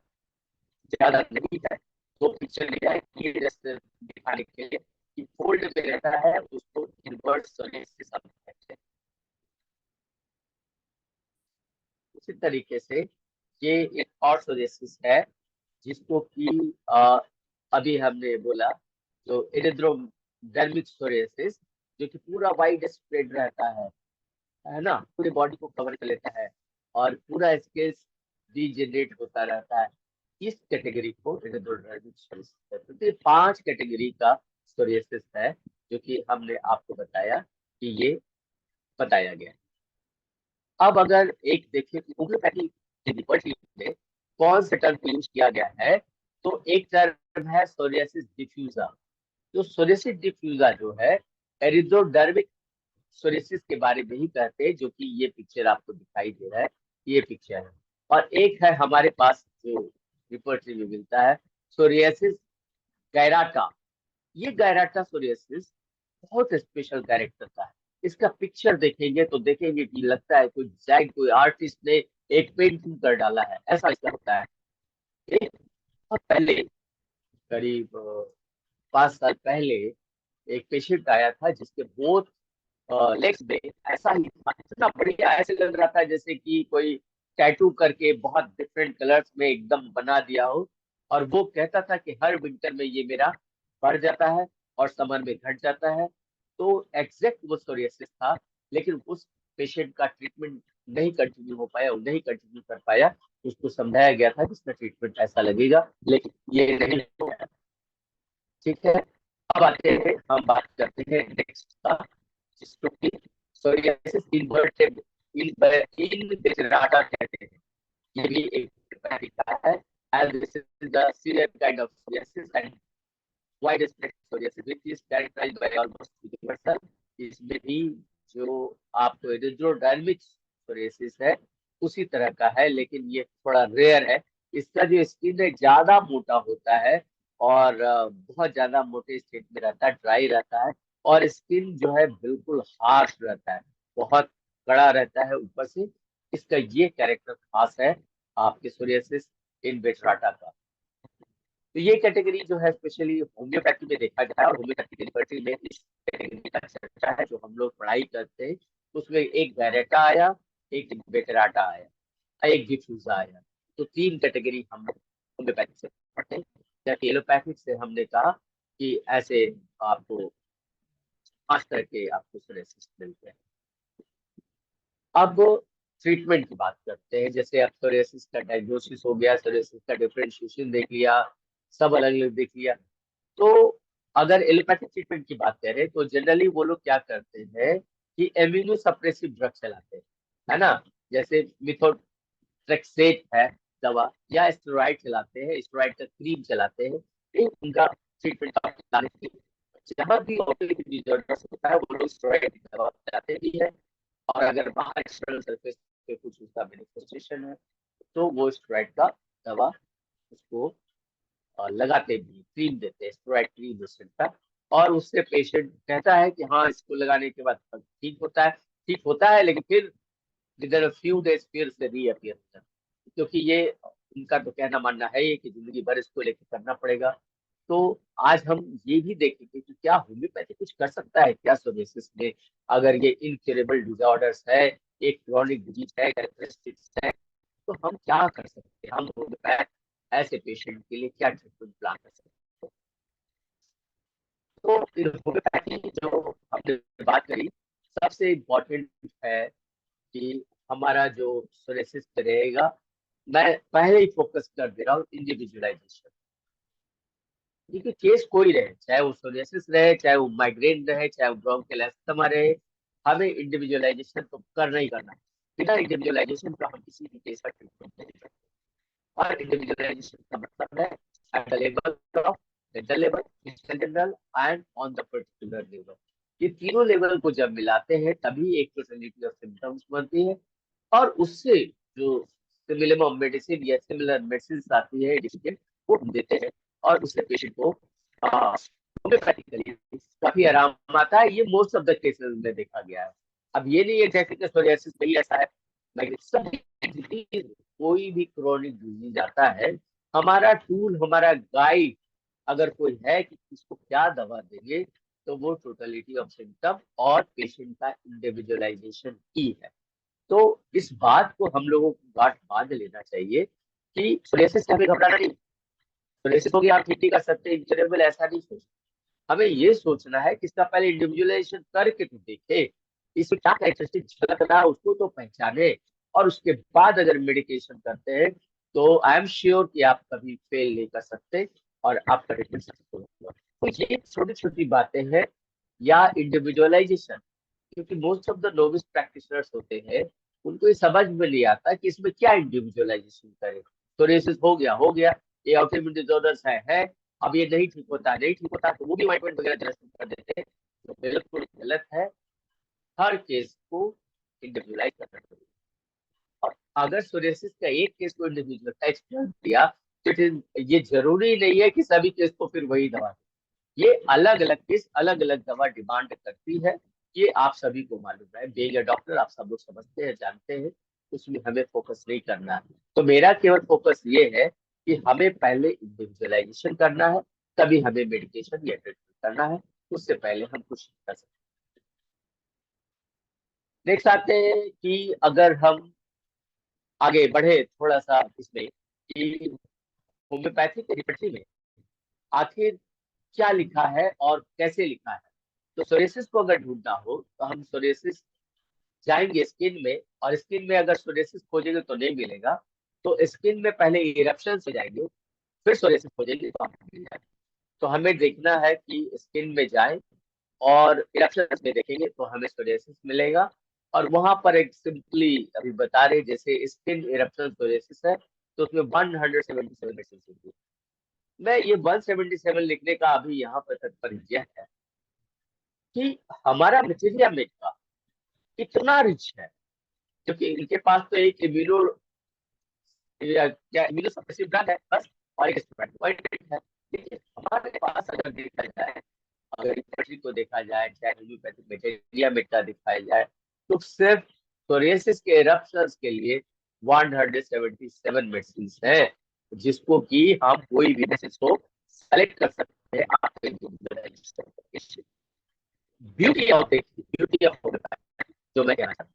ज्यादा नहीं है। तो पिक्चर लिया है ये जस्ट दिखाने के लिए कि फोल्ड में रहता है, उसको इनवर्स सोरियासिस हम कहते हैं। उसी तरीके से ये एक और सोरियासिस है जिसको कि अभी हमने बोला, जो एरिथ्रोडर्मिक सोरियासिस, जो कि पूरा वाइड स्प्रेड रहता है ना, पूरी बॉडी को कवर कर लेता है और पूरा स्केल्स डीजेनरेट होता रहता है। इस कैटेगरी को एरिथ्रोडर्मिक सोरियासिस कहते हैं। तो ये 5 कैटेगरी का सोरियासिस है जो कि हमने आपको बताया कि ये बताया गया। अब अगर एक देखें कि होम्योपैथी में कौन से टर्म यूज किया गया है, तो एक टर्म है सोरियासिस डिफ्यूजा। जो सोरियासिस डिफ्यूजा जो है एरिथ्रोडर्मिक सोरियासिस के बारे में ही कहते हैं, जो कि ये पिक्चर आपको दिखाई दे रहा है, ये पिक्चर है। और एक है हमारे पास जो रिपोर्टरी में मिलता है सोरियासिस गैराटा। ये गैराटा सोरियासिस बहुत स्पेशल कैरेक्टर का है। इसका पिक्चर देखेंगे तो देखेंगे कि लगता है कोई डिजाइन कोई आर्टिस्ट ने एक पेंटिंग कर डाला है, ऐसा इसका होता है। एक बहुत पहले, करीब 5 साल पहले, एक पेशेंट आया था जिसके बोथ लेग्स में ऐसा ही था, इतना बढ़िया, ऐसे लग रहा था जैसे कि कोई टैटू करके बहुत डिफरेंट कलर्स में एकदम बना दिया हो। और वो कहता था कि हर विंटर में ये मेरा बढ़ जाता है और समर में घट जाता है। तो एग्जैक्ट वो सोरियासिस था, लेकिन उस पेशेंट का ट्रीटमेंट नहीं कंटिन्यू हो पाया, वो नहीं कंटिन्यू कर पाया। उसको समझाया गया था कि इसका ट्रीटमेंट ऐसा लगेगा, लेकिन ये नहीं हुआ। ठीक है, अब आते हैं, हम बात करते हैं नेक्स्ट का, जिसको कि सोरियासिस इन्वर्टेड इनविट्रेटा कहते हैं। ये भी एक तरीका है, and this is the serious kind of psoriasis and widespread psoriasis which is characterised by almost universal. इसमें भी जो आपको एरिथ्रोडर्मिक सोरियासिस है उसी तरह का है, लेकिन ये थोड़ा रेयर है। इसका जो स्किन है ज्यादा मोटा होता है और बहुत ज्यादा मोटे स्टेट में रहता है, ड्राई रहता है, और स्किन जो है बिल्कुल हार्श रहता है, बहुत कड़ा रहता है ऊपर से। इसका ये कैरेक्टर खास है आपके सोरियासिस इनविट्रेटा का। तो ये कैटेगरी जो है स्पेशली होम्योपैथी में देखा गया है, और होम्योपैथी की लिबर्टी में इस कैटेगरी का चर्चा है जो हम लोग पढ़ाई करते हैं। उसमें एक गैरेटा आया, एक बेटराटा आया, एक डिफ्यूजा आया। तो 3 कैटेगरी हम लोग होम्योपैथी से पढ़ते हैं। जबकि एलोपैथिक से हमने कहा कि ऐसे आपको 5 तरह के आपको सोरियासिस मिलते हैं। अब ट्रीटमेंट की बात करते हैं। जैसे अब सोरियासिस का डायग्नोसिस हो गया, सोरियासिस का डिफरेंशिएशन देख लिया, सब अलग अलग देख लिया। तो अगर एलोपैथिक ट्रीटमेंट की बात करें तो जनरली वो लोग क्या करते हैं कि इम्यूनो सप्रेसिव ड्रग चलाते हैं, है ना। जैसे मिथोट्रेक्सेट है दवा, या स्टेरॉइड चलाते हैं, स्टेरॉइड का क्रीम चलाते हैं। ये उनका ट्रीटमेंट का जहाँ भी ऑटोइम्यून डिसऑर्डर्स होता है वो लोग स्टेरॉइड की दवा चलाते भी है। और अगर बाहर एक्सटर्नल सरफेस पे कुछ उसका मैनिफेस्टेशन है तो वो स्टेरॉइड का दवा उसको लगाते भी, क्रीम देते हैं, स्टेरॉइड क्रीम का और उससे पेशेंट कहता है कि हाँ इसको लगाने के बाद ठीक होता है, लेकिन फिर विद इन फ्यू डेज फिर से रीअपियर होता है। क्योंकि ये उनका तो कहना मानना है ये कि जिंदगी भर इसको लेके करना पड़ेगा। तो आज हम ये भी देखेंगे कि क्या होम्योपैथी कुछ कर सकता है क्या सोरियासिस में, अगर ये इनक्यूरेबल डिसऑर्डर्स है, एक क्रोनिक डिजीज है, कैरेक्टरिस्टिक्स है, तो हम क्या कर सकते हैं, हम होम्योपैथ ऐसे पेशेंट के लिए क्या ट्रीटमेंट प्लान कर सकते हैं। तो होम्योपैथी जो हमने बात करी, सबसे इम्पोर्टेंट है कि हमारा जो सोरियासिस रहेगा, मैं पहले ही फोकस कर दे रहा हूँ इंडिविजुअलाइजेशन। देखिए केस कोई रहे, चाहे वो सोरियासिस रहे, चाहे वो माइग्रेन रहे, चाहे वो ब्रोंकियल अस्थमा रहे, हमें इंडिविजुअलाइजेशन तो करना ही करना है। बिना इंडिविजुअलाइजेशन का हम किसी भी केस का ट्रीटमेंट नहीं कर सकते। और इंडिविजुअलाइजेशन का मतलब है at the level of mental level, physical general and on the particular level. ये तीनों लेवल को जब मिलाते हैं तभी एक टोटलिटी ऑफ सिम्टम्स बनती है। और उससे जो सिमिलर मेडिसिन या सिमिलर मेडिसिन आती है डिफिकल्ट, वो हम देते हैं और उससे पेशेंट को होम्योपैथिकली काफी आराम आता है। ये मोस्ट ऑफ द केसेस में देखा गया है। अब ये नहीं है जैसे कि सोरियासिस में ही ऐसा है, सभी कोई भी क्रोनिक डिजीज आता है, हमारा टूल, हमारा गाइड अगर कोई है कि इसको क्या दवा देंगे, तो वो टोटलिटी ऑफ सिम्टम और पेशेंट का इंडिविजुअलाइजेशन ही है। तो इस बात को हम लोगों को गांठ बांध लेना चाहिए कि सोरियासिस से हमें घबराना नहीं। सोरियासिस हो गया आप ठीक कर सकते हैं, इंक्योरेबल ऐसा नहीं सोचना। हमें ये सोचना है कि इसका पहले इंडिविजुअलाइजेशन करके तो देखे, इसमें क्या कैरेक्टरिस्टिक झलक रहा है उसको तो पहचाने, और उसके बाद अगर मेडिकेशन करते हैं तो आई एम श्योर कि आप कभी फेल नहीं कर सकते और आपका ट्रीटमेंट सक्सेसफुल होगा। तो ये छोटी छोटी बातें हैं, या इंडिविजुअलाइजेशन, क्योंकि most of the novice practitioners होते हैं, उनको ये समझ में नहीं आता कि इसमें क्या इंडिविजुअलाइजेशन करें। सोरियासिस हो गया, ये ऑटोइम्यून डिसऑर्डर्स है, अब ये नहीं ठीक होता तो वो भी ऑइंटमेंट वगैरह देना शुरू कर देते हैं, तो बिल्कुल गलत है। हर केस को इंडिविजुअलाइज करना चाहिए। और अगर सोरियासिस का एक केस को इंडिविजुअलाइज कर दिया तो ये जरूरी नहीं है कि सभी केस को फिर वही दवा, ये अलग अलग केस अलग अलग दवा डिमांड करती है। ये आप सभी को मालूम है, बीइंग अ डॉक्टर आप सब लोग समझते हैं, जानते हैं, उसमें हमें फोकस नहीं करना है। तो मेरा केवल फोकस ये है कि हमें पहले इंडिविजुअलाइजेशन करना है, तभी हमें मेडिकेशन या ट्रीटमेंट करना है, उससे पहले हम कुछ नहीं कर सकते। देख सकते हैं कि अगर हम आगे बढ़े थोड़ा सा इसमें कि होम्योपैथी थेरेपी में आखिर क्या लिखा है और कैसे लिखा है। तो सोरियासिस को अगर ढूंढना हो तो हम सोरियासिस जाएंगे स्किन में, और स्किन में अगर सोरियासिस खोजेंगे तो नहीं मिलेगा, तो स्किन में पहले इरप्शन से जाएंगे, फिर सोरियासिस खोजेंगे तो आपको मिल जाएगा। तो हमें देखना है कि स्किन में जाए और इरप्शन में देखेंगे तो हमें सोरियासिस मिलेगा। और वहां पर एक सिंपली अभी बता रहे, जैसे स्किन इरप्शन सोरियासिस है तो उसमें 177 मेडिसिन होती है। मैं ये 177 लिखने का अभी यहाँ पर तात्पर्य यह है कि हमारा मटेरियल में का इतना रिच है, क्योंकि इनके पास तो एक इम्यूनो क्या इम्यूनो सप्रेसिव ड्रग है बस, और एक एंटीबायोटिक है। लेकिन हमारे पास अगर देखा जाए, अगर इन्फेक्शन को देखा जाए, चाहे होम्योपैथिक मटेरियल में का दिखाया जाए, तो सिर्फ सोरियासिस के इरप्शंस के लिए 177 मेडिसिन है, जिसको कि हम कोई भी मेडिसिन को सेलेक्ट कर सकते हैं आपके ब्यूटी ऑफ होम्योपैथी जो मैं कहना चाहता हूँ।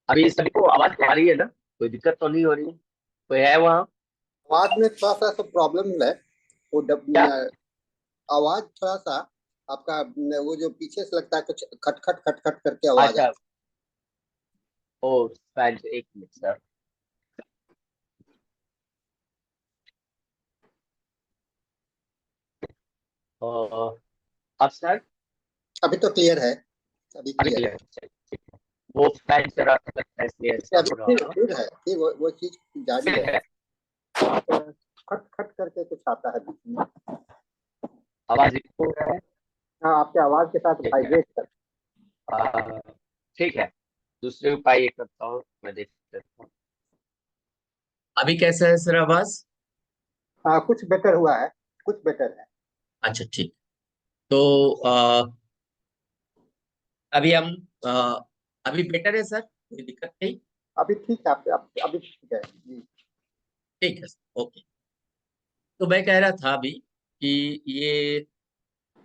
अभी सभी को आवाज आ रही है ना, कोई दिक्कत तो नहीं हो रही है, कोई है वहाँ? आवाज में थोड़ा सा प्रॉब्लम है। वो क्या? आवाज थोड़ा सा आपका वो जो पीछे से लगता है कुछ खट खट खट खट करके आवाज अच्छा, आती ओ फैन, एक मिनट सर। अब सर है। अभी तो क्लियर है। अभी अभी क्लियर है। क्लियर है, वो फैन चला सकता है इसलिए इससे ऐसा अभी हो रहा फिर होगा। फिर है, फिर वो चीज जारी फिर है। है, खट खट करके कुछ आता है बीच में। आवाज इको हो रहा है। हाँ, आपके आवाज के साथ ठीक है। वाइब्रेट कर। ठीक है, दूसरे उपाय ये करता हूँ, मैं देख लेता हूँ। अभी कैसा है सर आवाज? हाँ, कुछ बेटर हुआ है, कुछ बेटर है। अच्छा ठीक। तो अभी हम अ, अभी बेटर है सर, कोई दिक्कत नहीं? अभी ठीक है, अभी ठीक है जी। ठीक है सर, ओके। तो मैं कह रहा था अभी कि ये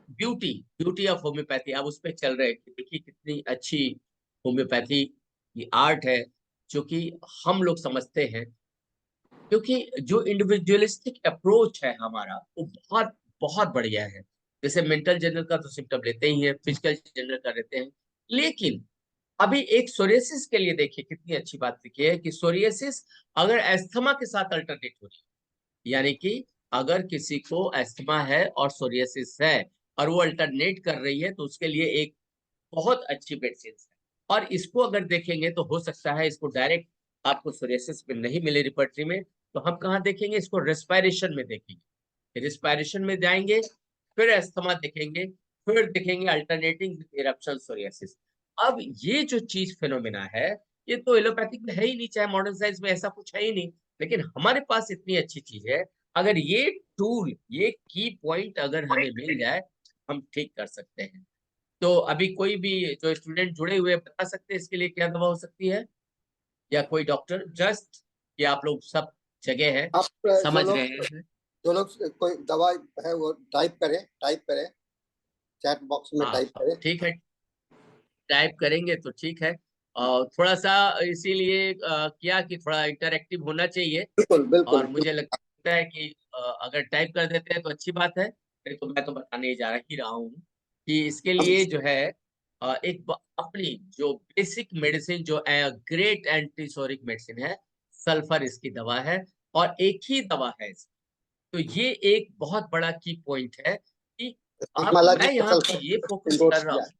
ब्यूटी ब्यूटी ऑफ होम्योपैथी, अब उस पर चल रहे हैं कि देखिए कितनी अच्छी होम्योपैथी की आर्ट है, जो कि हम लोग समझते हैं। क्योंकि जो इंडिविजुअलिस्टिक अप्रोच है हमारा, वो बहुत बहुत बढ़िया है। जैसे मेंटल जनरल का तो सिम्टम लेते ही है, फिजिकल जनरल का लेते हैं, लेकिन अभी एक सोरियासिस के लिए देखिए कितनी अच्छी बात लिखी है कि सोरियासिस अगर एस्थमा के साथ अल्टरनेट हो रही है, यानी कि अगर किसी को एस्थमा है और सोरियासिस है और वो अल्टरनेट कर रही है, तो उसके लिए एक बहुत अच्छी मेडिसिन है। और इसको अगर देखेंगे तो हो सकता है इसको डायरेक्ट आपको सोरियासिस में नहीं मिले रिपर्टरी में, तो हम कहाँ देखेंगे इसको? रेस्पिरेशन में देखेंगे। रिस्पायरेशन में जाएंगे, फिर अस्थमा देखेंगे, फिर देखेंगे अल्टरनेटिंग विद इरप्शन सोरियासिस। अब ये जो चीज फिनोमिना है, ये तो एलोपैथिक में है ही नहीं, चाहे मॉडर्न साइंस में ऐसा कुछ है ही नहीं। लेकिन हमारे पास इतनी अच्छी चीज है, अगर ये टूल, ये की पॉइंट अगर हमें मिल जाए, हम ठीक कर सकते हैं। तो अभी कोई भी जो स्टूडेंट जुड़े हुए हैं, बता सकते हैं इसके लिए क्या दवा हो सकती है, या कोई डॉक्टर? जस्ट कि आप लोग सब जगह है, आप समझ रहे हैं। जो लोग कोई दवा है वो टाइप करें, चैट बॉक्स में हाँ टाइप हाँ करें। ठीक है, टाइप करेंगे तो ठीक है। और थोड़ा सा इसीलिए किया कि थोड़ा इंटरेक्टिव होना चाहिए। बिल्कुल बिल्कुल और मुझे लगता है कि अगर टाइप कर देते हैं तो अच्छी बात है, नहीं तो मैं तो बताने ही जा रहा ही रहा हूँ कि इसके लिए जो है अपनी जो बेसिक मेडिसिन जो ग्रेट एंटीसोरिक मेडिसिन है, सल्फर इसकी दवा है, और एक ही दवा है इसकी। तो ये एक बहुत बड़ा की पॉइंट है कि दिगमाला जी मैं को यहाँ पे सल्फर ये फोकस कर इंडोर्स रहा किया हूँ है।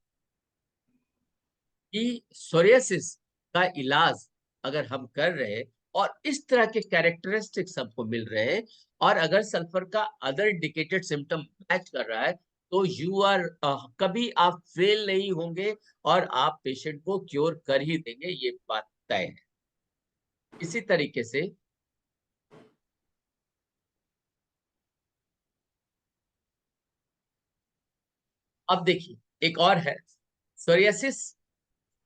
कि सोरियासिस का इलाज अगर हम कर रहे हैं और इस तरह के कैरेक्टरिस्टिक्स हमको मिल रहे हैं, और अगर सल्फर का अदर इंडिकेटेड सिम्टम मैच कर रहा है, तो यू आर कभी आप फेल नहीं होंगे, और आप पेशेंट को क्योर कर ही देंगे, ये बात तय है। इसी तरीके से अब देखिए एक और है, psoriasis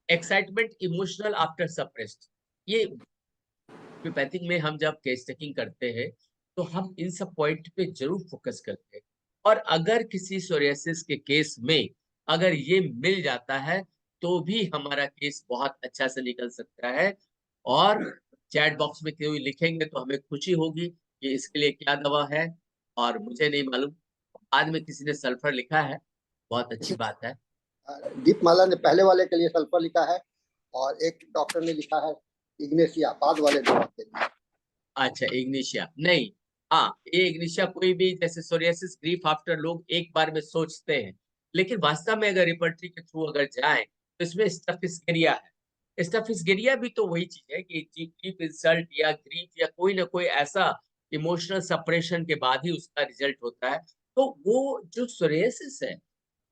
excitement emotional after suppressed. ये होम्योपैथिक में हम जब केस टेकिंग करते हैं, तो हम इन सब पॉइंट पे जरूर फोकस करते हैं। और अगर किसी सोरियासिस के केस में अगर ये मिल जाता है, तो भी हमारा केस बहुत अच्छा से निकल सकता है। और चैट बॉक्स में कोई लिखेंगे तो हमें खुशी होगी कि इसके लिए क्या दवा है, और मुझे नहीं मालूम। बाद में किसी ने सल्फर लिखा है, बहुत अच्छी बात है। दीपमाला ने पहले वाले के लिए सल्फर लिखा है, और एक डॉक्टर ने लिखा है इग्नेशिया बाद वाले दवा के लिए। अच्छा इग्निशिया नहीं, हाँ ये इग्निशिया कोई भी, जैसे सोरियासिस ग्रीफ आफ्टर लोग एक बार में सोचते हैं, लेकिन वास्तव में अगर रिपर्टरी के थ्रू अगर जाए, तो इसमें स्टफिसकेरिया है। स्टफिसकेरिया भी तो वही चीज है कि ग्रीफ इंसल्ट या ग्रीफ या कोई ना कोई ऐसा इमोशनल सप्रेशन के बाद ही उसका रिजल्ट होता है। तो वो जो सोरियासिस है,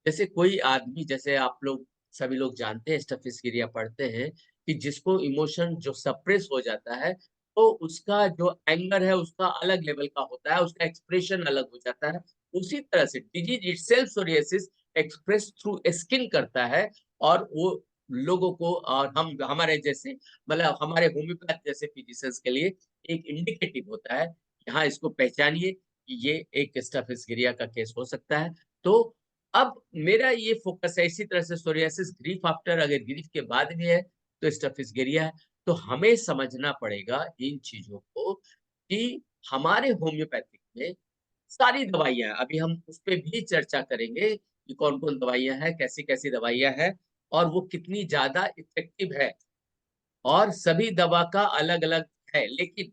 जैसे कोई आदमी, जैसे आप लोग सभी लोग जानते हैं, स्टफिसकेरिया पढ़ते हैं, कि जिसको इमोशन जो सप्रेस हो जाता है, तो उसका जो एंगर है उसका अलग लेवल का होता है, उसका एक्सप्रेशन अलग हो जाता है। उसी तरह से disease itself psoriasis express through skin करता है। और वो लोगों को, और हम हमारे जैसे, मतलब हमारे होम्योपैथ जैसे फिजिशियंस के लिए एक इंडिकेटिव होता है कि हाँ इसको पहचानिए कि ये एक स्टफिसकेरिया का केस हो सकता है। तो अब मेरा ये फोकस है, इसी तरह से सोरियासिस ग्रीफ आफ्टर, अगर ग्रीफ के बाद भी है तो स्टफिसकेरिया है। तो हमें समझना पड़ेगा इन चीजों को कि हमारे होम्योपैथिक में सारी दवाइयां हैं। अभी हम उस पर भी चर्चा करेंगे कि कौन कौन दवाइयां हैं, कैसी कैसी दवाइयां हैं, और वो कितनी ज्यादा इफेक्टिव है। और सभी दवा का अलग अलग है, लेकिन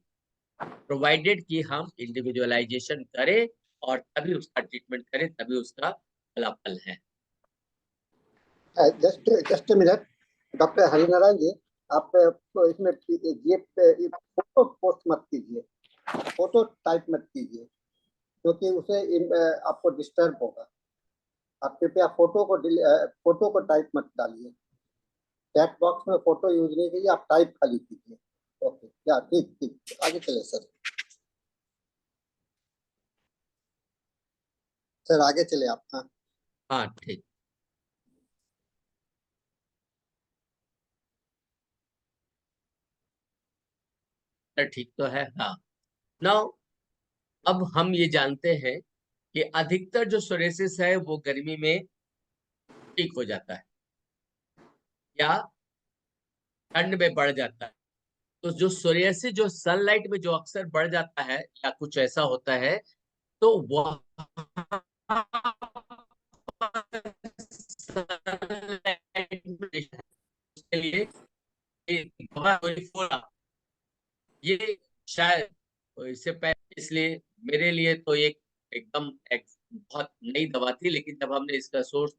प्रोवाइडेड कि हम इंडिविजुअलाइजेशन करें और तभी उसका ट्रीटमेंट करें, तभी उसका फलाफल है। Just just minute, doctor Harinarayan ji, आप इसमें ये फोटो पोस्ट मत कीजिए, फोटो टाइप मत कीजिए, क्योंकि उसे आपको डिस्टर्ब होगा। आप कृपया फोटो को टाइप मत डालिए। चैट बॉक्स में फोटो यूज नहीं कीजिए, आप टाइप खाली कीजिए। ओके, या ठीक ठीक, आगे चले सर। सर आगे चले आप। हाँ हाँ ठीक। ठीक तो है। हाँ, नाउ अब हम ये जानते हैं कि अधिकतर जो सोरेसिस है वो गर्मी में ठीक हो जाता है या ठंड में बढ़ जाता है। तो जो सोरियासिस जो सनलाइट में जो अक्सर बढ़ जाता है या कुछ ऐसा होता है, तो वह उसके लिए ये शायद तो इससे पहले, इसलिए मेरे लिए तो एकदम बहुत नई दवा थी, लेकिन जब हमने इसका सोर्स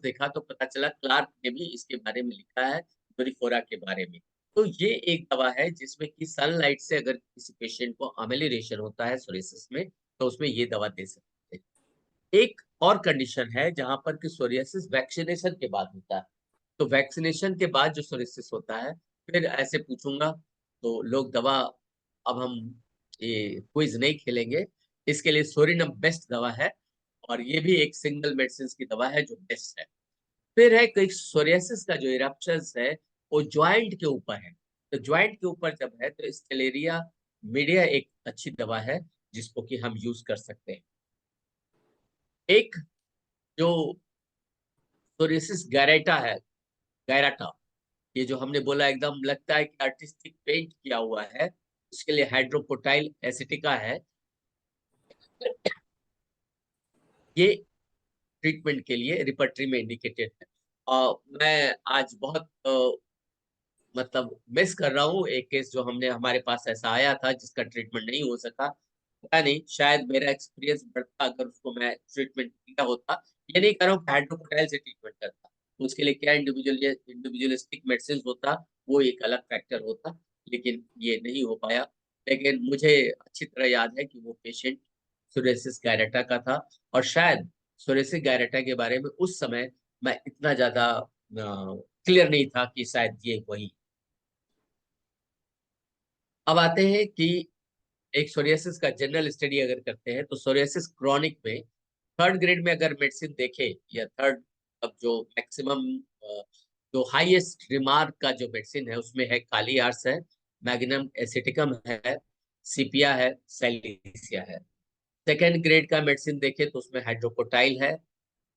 देखा, तो पता चला क्लार्क ने भी इसके बारे में लिखा है, डोरीफोरा के बारे में। तो ये एक दवा है जिसमें कि सनलाइट से अगर किसी पेशेंट को अमेलिरेशन होता है सोरियासिस में, तो उसमें ये दवा दे सकते हैं। एक और कंडीशन है जहां पर कि सोरियासिस वैक्सीनेशन के बाद होता है। तो वैक्सीनेशन के बाद जो सोरियासिस होता है, फिर ऐसे पूछूंगा तो लोग दवा, अब हम ये क्विज नहीं खेलेंगे, इसके लिए सोरिनम बेस्ट दवा है, और ये भी एक सिंगल मेडिसिन की दवा है जो बेस्ट है। फिर है कि सोरियासिस का जो इरप्शंस है वो ज्वाइंट के ऊपर है। तो ज्वाइंट के ऊपर जब है तो स्टेलेरिया मीडिया एक अच्छी दवा है जिसको कि हम यूज कर सकते हैं। एक जो सोरियासिस गैरेटा है, गैराटा, ये जो हमने बोला एकदम लगता है कि आर्टिस्टिक पेंट किया हुआ है, उसके लिए हाइड्रोपोटाइल एसिटिका है। ये ट्रीटमेंट के लिए रिपर्टरी में इंडिकेटेड है। और मैं आज बहुत मतलब मिस कर रहा हूँ एक केस जो हमने हमारे पास ऐसा आया था जिसका ट्रीटमेंट नहीं हो सका। पता नहीं, शायद मेरा एक्सपीरियंस बढ़ता अगर उसको मैं ट्रीटमेंट किया होता। ये नहीं कर रहा हूँ हाइड्रोकोटाइल से ट्रीटमेंट करता, उसके लिए क्या इंडिविजुअलिस्टिक मेडिसिन होता, वो एक अलग फैक्टर होता, लेकिन ये नहीं हो पाया। लेकिन मुझे अच्छी तरह याद है कि वो पेशेंट सोरियासिस गायरेटा का था, और शायद सोरियासिस गायरेटा के बारे में उस समय मैं इतना ज्यादा क्लियर नहीं था कि शायद ये वही। अब आते हैं कि एक सोरियासिस का जनरल स्टडी अगर करते हैं, तो सोरियासिस क्रॉनिक में थर्ड ग्रेड में अगर मेडिसिन देखे, या थर्ड, अब जो मैक्सिमम जो हाईएस्ट रिमार्क का जो मेडिसिन है उसमें है काली आर्स है, मैग्नम एसिटिकम है, सीपिया है, सैलिसिया है। सेकेंड ग्रेड का मेडिसिन देखे तो उसमें हाइड्रोकोटाइल है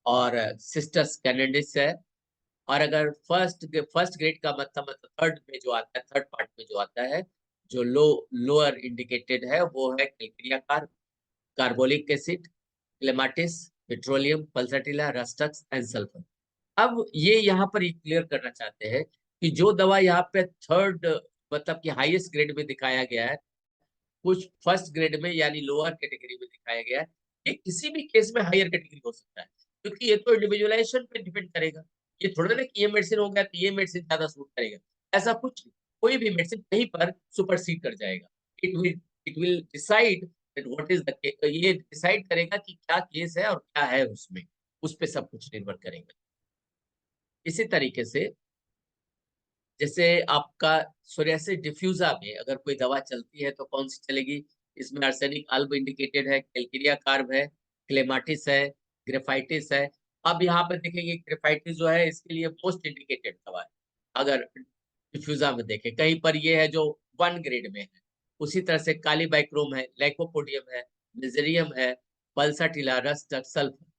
और सिस्टस कैनेडिस है। और अगर फर्स्ट ग्रेड का मतलब थर्ड में जो आता है, थर्ड पार्ट में जो आता है, जो लोअर इंडिकेटेड है, वो है calcarea carbolic acid, clematis, petroleum, pulsatilla, rhus tox and sulphur. अब ये यहाँ पर क्लियर करना चाहते हैं कि जो दवा यहाँ पे थर्ड मतलब कि हाईएस्ट ग्रेड में दिखाया गया है, कुछ फर्स्ट ग्रेड में यानी लोअर कैटेगरी में दिखाया गया है, ये किसी भी केस में हायर कैटेगरी हो सकता है, क्योंकि ये तो इंडिविजुअलाइजेशन पे डिपेंड करेगा। ये थोड़ा ना कि ये मेडिसिन हो गया तो ये मेडिसिन ज्यादा सूट करेगा, ऐसा कुछ नहीं। कोई भी मेडिसिन कहीं पर सुपरसीड कर जाएगा। It will decide that what is the, ये डिसाइड करेगा कि क्या केस है और क्या है उसमें, उस पे सब कुछ निर्भर करेगा। इसी तरीके से जैसे आपका सोरियासिस डिफ्यूजा में अगर कोई दवा चलती है तो कौन सी चलेगी, इसमें आर्सेनिक अल्ब इंडिकेटेड है, कैलकिरिया कार्ब है, क्लेमाटिस है, ग्रेफाइटिस है। अब यहाँ पर देखेंगे ग्रेफाइटिस जो है इसके लिए मोस्ट इंडिकेटेड दवा है अगर डिफ्यूजा में देखें। कहीं पर ये है जो वन ग्रेड में है। उसी तरह से कालीबाइक्रोम है, लाइकोपोडियम है, मिजरियम है, pulsatilla, rust, sulphur.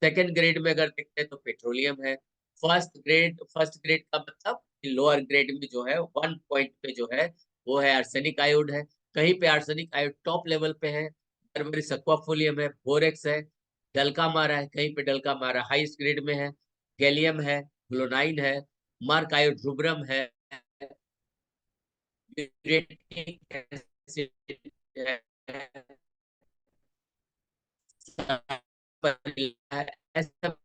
Second grade में अगर देखते हैं तो पेट्रोलियम है। फर्स्ट ग्रेड का मतलब लोअर ग्रेड में जो है वन पॉइंट पे जो है वो है आर्सेनिक आयोड है। कहीं पे आर्सेनिक आयोड टॉप लेवल पे है, बर्बरिक एक्वाफोलियम है, बोरेक्स है, डल्का मारा है, कहीं पे डल्का मारा हाईएस्ट ग्रेड में है, गैलियम है, ग्लोनाइन है, मार्क आयोड रुब्रम है, यूरेटिक एसिड है, ऐसा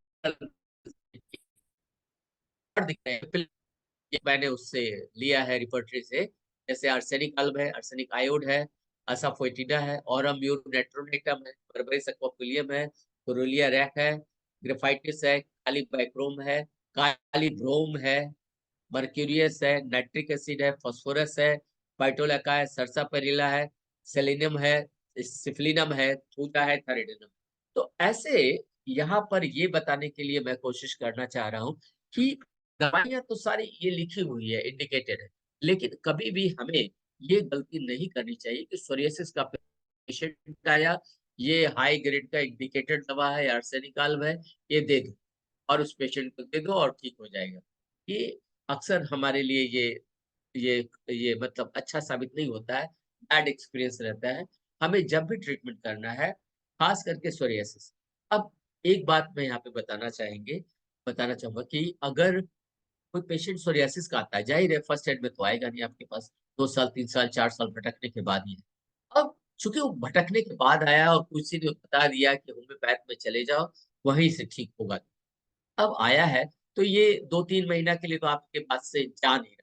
दिख रहे हैं। ये मैंने उससे लिया है रिपर्टरी से, जैसे आर्सेनिक अल्ब है, आर्सेनिक आयोड है, असाफोइटिडा है, ऑरम म्यूरनेट्रोनेटम है, बर्बेरिस एक्वाफिलियम है, कोरोलिया रैक है, ग्रेफाइटिस है, काली बाइक्रोम है, काली ब्रोम है, मर्क्यूरियस है, नाइट्रिक एसिड है, फास्फोरस है, फाइटोलैका है, सरसापेरिला है, सेलेनियम है, सिफिलिनम है, थूटा है, थैरिडीनम। तो ऐसे यहाँ पर ये बताने के लिए मैं कोशिश करना चाह रहा हूँ कि दवाइयाँ तो सारी ये लिखी हुई है, इंडिकेटेड है, लेकिन कभी भी हमें ये गलती नहीं करनी चाहिए कि सोरियासिस का पेशेंट आया, ये हाई ग्रेड का इंडिकेटेड दवा है, आर्सेनिक है, ये दे दो और उस पेशेंट को दे दो और ठीक हो जाएगा। ये अक्सर हमारे लिए ये ये मतलब अच्छा साबित नहीं होता है, बैड एक्सपीरियंस रहता है। हमें जब भी ट्रीटमेंट करना है, खास करके सोरियासिस। अब एक बात मैं यहाँ पे बताना चाहूंगा कि अगर कोई पेशेंट सोरियासिस का आता है, जाहिर है फर्स्ट एड में तो आएगा नहीं आपके पास, 2 साल 3 साल 4 साल भटकने के बाद ही। अब चूंकि वो भटकने के बाद आया और किसी ने बता दिया कि होम्योपैथ में चले जाओ, वहीं से ठीक होगा। अब आया है तो ये 2-3 महीना के लिए तो आपके पास से जा नहीं रहा।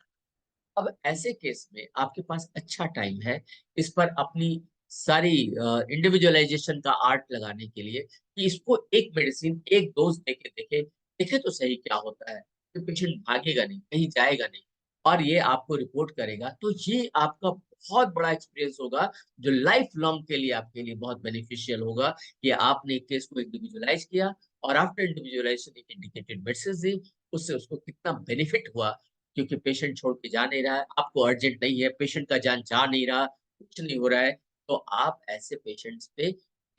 अब ऐसे केस में आपके पास अच्छा टाइम है इस पर अपनी सारी इंडिविजुअलाइजेशन का आर्ट लगाने के लिए कि इसको एक मेडिसिन, एक डोज देके देखे देखे तो सही क्या होता है। तो पेशेंट भागेगा नहीं, कहीं जाएगा नहीं और ये आपको रिपोर्ट करेगा, तो ये आपका बहुत बड़ा एक्सपीरियंस होगा जो लाइफ लॉन्ग के लिए आपके लिए बहुत बेनिफिशियल होगा कि आपने एक केस को इंडिविजुअलाइज किया और आफ्टर इंडिविजुअलाइजेशन एक इंडिकेटेड मेडिसिन दी, उससे उसको कितना बेनिफिट हुआ। क्योंकि पेशेंट छोड़ के जा नहीं रहा है, आपको अर्जेंट नहीं है, पेशेंट का जान जा नहीं रहा, कुछ नहीं हो रहा है, तो आप ऐसे पेशेंट्स पे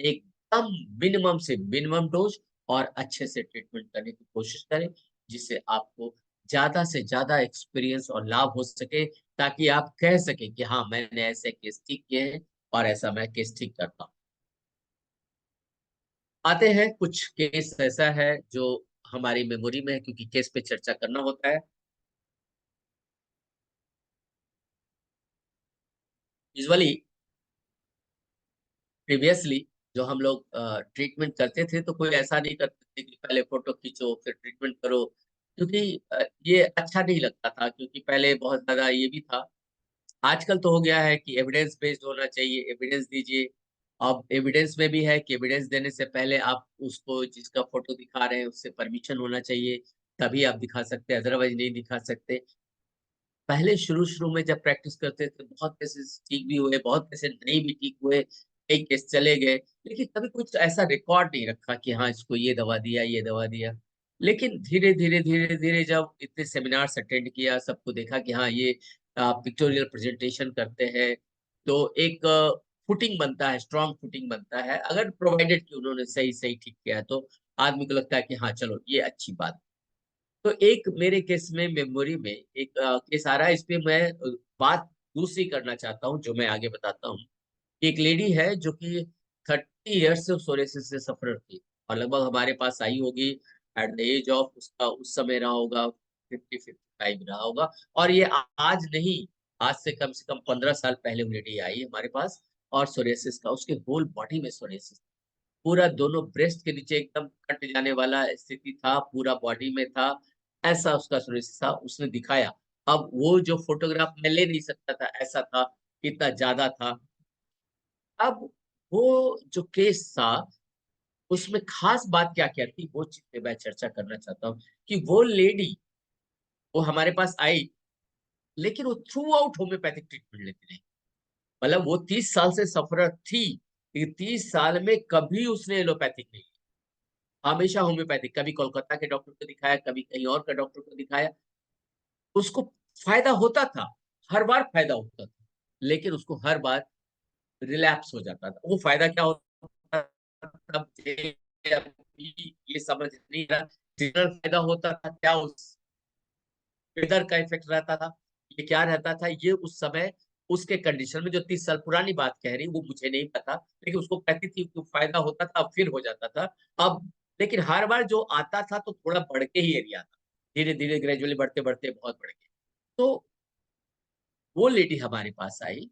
एकदम मिनिमम से मिनिमम डोज और अच्छे से ट्रीटमेंट करने की कोशिश करें, जिससे आपको ज्यादा से ज्यादा एक्सपीरियंस और लाभ हो सके, ताकि आप कह सकें कि हाँ मैंने ऐसे केस ठीक किए हैं और ऐसा मैं केस ठीक करता हूँ। आते हैं कुछ केस ऐसा है जो हमारी मेमोरी में है, क्योंकि केस पे चर्चा करना होता है। यूजुअली प्रीवियसली जो हम लोग ट्रीटमेंट करते थे तो कोई ऐसा नहीं करते थे कि पहले फोटो खींचो फिर ट्रीटमेंट करो, क्योंकि ये अच्छा नहीं लगता था, क्योंकि पहले बहुत ज्यादा ये भी था। आजकल तो हो गया है कि एविडेंस बेस्ड होना चाहिए, एविडेंस दीजिए। अब एविडेंस में भी है कि एविडेंस देने से पहले आप उसको जिसका फोटो दिखा रहे हैं उससे परमिशन होना चाहिए, तभी आप दिखा सकते हैं, अदरवाइज नहीं दिखा सकते। पहले शुरू शुरू में जब प्रैक्टिस करते थे बहुत केसेस ठीक भी हुए, बहुत केसेस नहीं भी ठीक हुए, कई केस चले गए, लेकिन कभी कुछ ऐसा रिकॉर्ड नहीं रखा कि हाँ इसको ये दवा दिया ये दवा दिया। लेकिन धीरे धीरे जब इतने सेमिनार्स अटेंड किया, सबको देखा कि हाँ ये पिक्टोरियल प्रेजेंटेशन करते हैं, तो एक फुटिंग बनता है, स्ट्रॉन्ग फुटिंग बनता है, अगर प्रोवाइडेड कि उन्होंने सही सही ठीक किया है, तो आदमी को लगता है कि हाँ चलो ये अच्छी बात। तो एक मेरे केस में मेमोरी में एक केस आ रहा है, इस पे मैं बात दूसरी करना चाहता हूँ जो मैं आगे बताता हूँ। एक लेडी है जो कि 30 ईयर्स से सोरियासिस से सफर थी और लगभग हमारे पास आई होगी एट द एज ऑफ, उसका उस समय रहा होगा 50-55 रहा होगा। और ये आज नहीं, आज से कम 15 साल पहले वो लेडी आई हमारे पास, और सोरियासिस का उसके होल बॉडी में सोरियासिस, पूरा दोनों ब्रेस्ट के नीचे एकदम कट जाने वाला स्थिति था, पूरा बॉडी में था, ऐसा उसका सुरेश था, उसने दिखाया। अब वो जो फोटोग्राफ मैं ले नहीं सकता था, ऐसा था, इतना ज्यादा था। अब वो जो केस था उसमें खास बात क्या क्या थी, वो चीज पे मैं चर्चा करना चाहता हूँ कि वो लेडी, वो हमारे पास आई, लेकिन वो थ्रू आउट होम्योपैथिक ट्रीटमेंट लेती रही। मतलब वो 30 साल से सफर थी, लेकिन 30 साल में कभी उसने एलोपैथिक नहीं, हमेशा होम्योपैथिक, कभी कोलकाता के डॉक्टर को दिखाया, कभी कहीं और का डॉक्टर को दिखाया, उसको फायदा होता था, हर बार फायदा होता था, लेकिन उसको हर बार रिलैप्स हो जाता था। वो फायदा क्या होता था, अभी ये समझ नहीं रहा, जनरल फायदा होता था क्या, उस वेदर का इफेक्ट रहता था, ये क्या रहता था, ये उस समय उसके कंडीशन में, जो 30 साल पुरानी बात कह रही वो मुझे नहीं पता, लेकिन उसको कहती थी कि फायदा होता था, अब फिर हो जाता था। अब लेकिन हर बार जो आता था तो थोड़ा बढ़ के ही एरिया था, धीरे धीरे ग्रेजुअली बढ़ते बढ़ते बहुत बढ़ गया। तो वो लेडी हमारे पास आई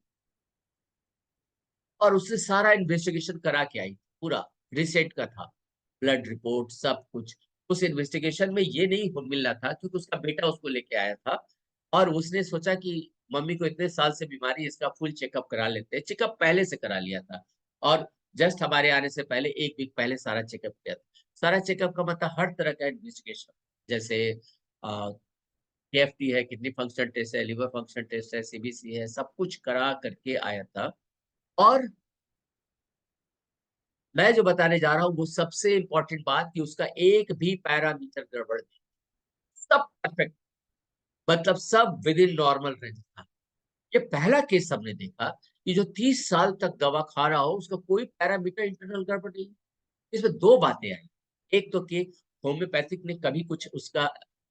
और उसने सारा इन्वेस्टिगेशन करा के आई, पूरा रिसेट का था, ब्लड रिपोर्ट सब कुछ। उस इन्वेस्टिगेशन में ये नहीं मिल रहा था, क्योंकि उसका बेटा उसको लेके आया था और उसने सोचा कि मम्मी को इतने साल से बीमारी, इसका फुल चेकअप करा लेते हैं। चेकअप पहले से करा लिया था और जस्ट हमारे आने से पहले 1 वीक पहले सारा चेकअप किया था। सारा चेकअप का मतलब हर तरह का इन्वेस्टिगेशन, जैसे केएफटी है, किडनी फंक्शन टेस्ट है, लिवर फंक्शन टेस्ट है, सीबीसी है, सब कुछ करा करके आया था। और मैं जो बताने जा रहा हूँ वो सबसे इम्पोर्टेंट बात कि उसका एक भी पैरामीटर गड़बड़ नहीं, सब परफेक्ट, मतलब सब विद इन नॉर्मल रेंज था। ये पहला केस हमने देखा कि जो 30 साल तक दवा खा रहा हो, उसका कोई पैरामीटर इंटरनल गड़बड़ नहीं। इसमें दो बातें आई। एक तो कि होम्योपैथिक ने कभी कुछ उसका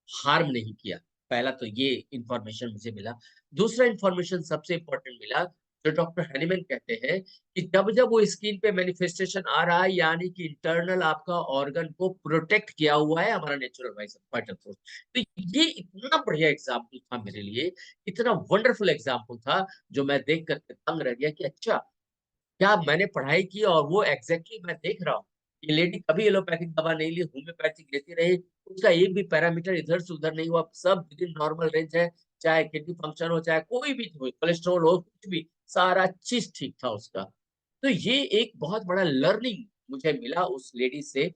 हार्म नहीं किया, पहला तो ये इंफॉर्मेशन मुझे मिला। दूसरा इंफॉर्मेशन सबसे इंपॉर्टेंट मिला, जो डॉक्टर हैनीमैन कहते हैं कि जब जब वो स्किन पे मैनिफेस्टेशन आ रहा है, यानी कि इंटरनल आपका ऑर्गन को प्रोटेक्ट किया हुआ है हमारा नेचुरल वाइटल फोर्स। तो ये इतना बढ़िया एग्जाम्पल था मेरे लिए, इतना वंडरफुल एग्जाम्पल था, जो मैं देख करके दंग रह गया कि अच्छा, क्या मैंने पढ़ाई की और वो एग्जैक्टली मैं देख रहा हूँ। ये लेडी कभी एलोपैथिक दवा नहीं ली, होम्योपैथिक लेती रही, उसका एक भी पैरामीटर इधर से उधर नहीं हुआ, सब विद इन नॉर्मल रेंज है। चाहे किडनी फंक्शन हो, चाहे कोई भी हो, कोलेस्ट्रॉल हो, कुछ भी, सारा चीज ठीक था उसका। तो ये एक बहुत बड़ा लर्निंग मुझे मिला उस लेडी से।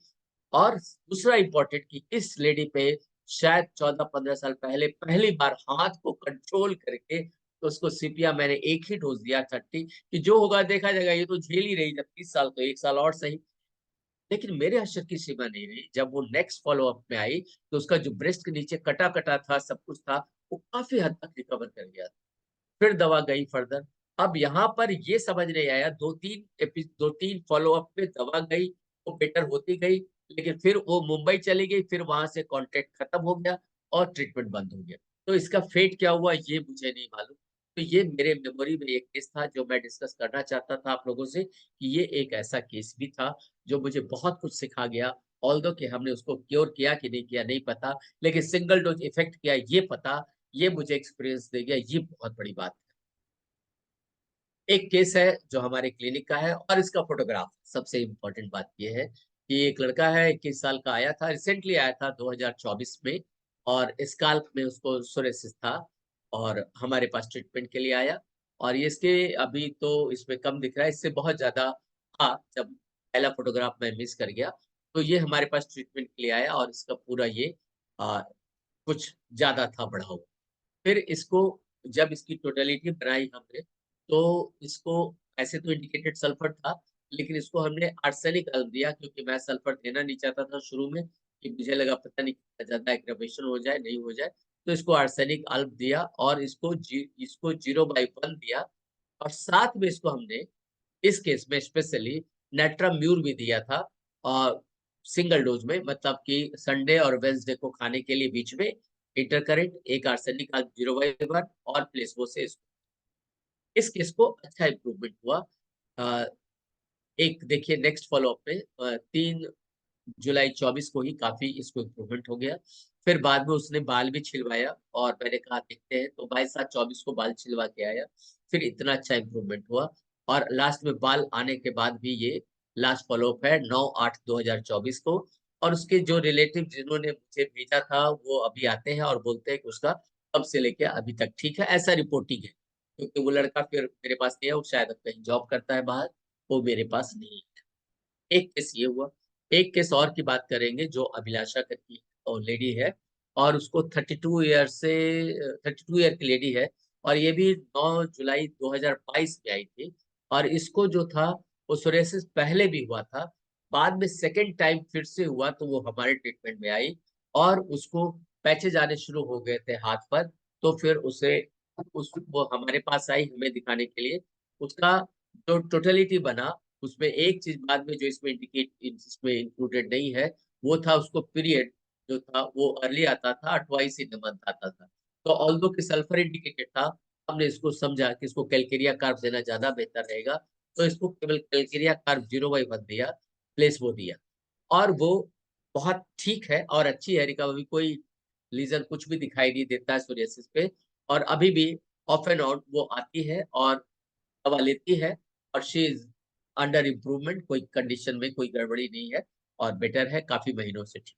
और दूसरा इम्पोर्टेंट कि इस लेडी पे शायद 14-15 साल पहले पहली बार हाथ को कंट्रोल करके, तो उसको सीपिया मैंने एक ही डोज दिया 30, कि जो होगा देखा जाएगा, ये तो झेल ही रही, जब 30 साल तो 1 साल और सही। लेकिन मेरे आश्चर्य की सीमा नहीं रही, जब वो नेक्स्ट फॉलो अप में आई तो उसका जो ब्रेस्ट के नीचे कटा कटा था, सब कुछ था, वो काफी हद तक रिकवर कर गया। फिर दवा गई फर्दर। अब यहाँ पर ये समझ नहीं आया, 2-3 फॉलो अप में दवा गई, वो बेटर होती गई, लेकिन फिर वो मुंबई चली गई, फिर वहां से कॉन्ट्रैक्ट खत्म हो गया और ट्रीटमेंट बंद हो गया। तो इसका फेट क्या हुआ ये मुझे नहीं मालूम। तो ये मेरे मेमोरी में एक केस था जो मैं डिस्कस करना चाहता था आप लोगों से, कि ये एक ऐसा केस भी था जो मुझे बहुत कुछ सिखा गया। ऑल्दो कि हमने उसको क्योर किया कि नहीं किया नहीं पता, लेकिन सिंगल डोज इफेक्ट किया ये पता, ये मुझे एक्सपीरियंस दे गया, ये बहुत बड़ी बात है। एक केस है जो हमारे क्लिनिक का है और इसका फोटोग्राफ। सबसे इम्पोर्टेंट बात यह है कि एक लड़का है, 21 साल का, आया था, रिसेंटली आया था 2024 में, और स्काल्प में उसको सोरेसिस था और हमारे पास ट्रीटमेंट के लिए आया। और ये इसके अभी तो इसमें कम दिख रहा है, इससे बहुत ज्यादा था जब पहला फोटोग्राफ मैं मिस कर गया। तो ये हमारे पास ट्रीटमेंट के लिए आया और इसका पूरा ये आ, कुछ ज्यादा था, बढ़ा हुआ। फिर इसको जब इसकी टोटलिटी बनाई हमने, तो इसको, ऐसे तो इंडिकेटेड सल्फर था, लेकिन इसको हमने आर्सेनिक अल्प दिया, क्योंकि मैं सल्फर देना नहीं चाहता था शुरू में, कि मुझे लगा पता नहीं कितना ज्यादा एग्रेवेशन हो जाए, नहीं हो जाए। तो इसको आर्सेनिक अल्प दिया और इसको 0/1 दिया। और साथ में इसको हमने इस केस में स्पेशली नेट्राम्यूर भी दिया था, और सिंगल डोज में, मतलब कि संडे और वेंसडे को खाने के लिए बीच में इंटरकरेंट एक आर्सेनिक 0/1 और प्लेसबो से इस केस को अच्छा इम्प्रूवमेंट हुआ। अ, एक देखिए नेक्स्ट फॉलोअप में 3 जुलाई 24 को ही काफी इसको इम्प्रूवमेंट हो गया। फिर बाद में उसने बाल भी छिलवाया और मैंने कहा देखते हैं, तो 22/7/24 को बाल छिलवा के आया। फिर इतना अच्छा इम्प्रूवमेंट हुआ और लास्ट में बाल आने के बाद भी ये लास्ट फॉलोअप है 9/8/2024 को। और उसके जो रिलेटिव जिन्होंने मुझे भेजा था वो अभी आते हैं और बोलते हैं कि उसका तब से लेके अभी तक ठीक है, ऐसा रिपोर्टिंग है। क्योंकि वो लड़का फिर मेरे पास नहीं है, वो शायद अब कहीं जॉब करता है बाहर, वो मेरे पास नहीं है। एक केस ये हुआ। एक केस और की बात करेंगे, जो अभिलाषा करके और लेडी है, और उसको 32 ईयर की लेडी है, और ये भी 9 जुलाई 2022 में आई थी। और इसको जो था वो सोरेसिस पहले भी हुआ था, बाद में सेकेंड टाइम फिर से हुआ, तो वो हमारे ट्रीटमेंट में आई और उसको पैचेज आने शुरू हो गए थे हाथ पर। तो फिर वो हमारे पास आई हमें दिखाने के लिए। उसका जो टोटलिटी बना, उसमें एक चीज बाद में जो इसमें इंक्लूडेड नहीं है, वो था उसको पीरियड जो था वो अर्ली आता था, ट्वाइस इन मंथ आता था। तो ऑल्दो कि सल्फर इंडिकेटेड था, हमने इसको समझा कि इसको कैलकेरिया कार्ब देना ज्यादा बेहतर रहेगा, तो इसको केवल कैलकेरिया कार्ब 0/1 दिया, प्लेसबो दिया। और वो बहुत ठीक है और अच्छी है, रिकवरी, कोई लीजन कुछ भी दिखाई नहीं देता है सोरियासिस पे। और अभी भी ऑफ एंड ऑन वो आती है और दवा लेती है, और शी इज अंडर इम्प्रूवमेंट, कोई कंडीशन में कोई गड़बड़ी नहीं है और बेटर है काफी महीनों से ठीक।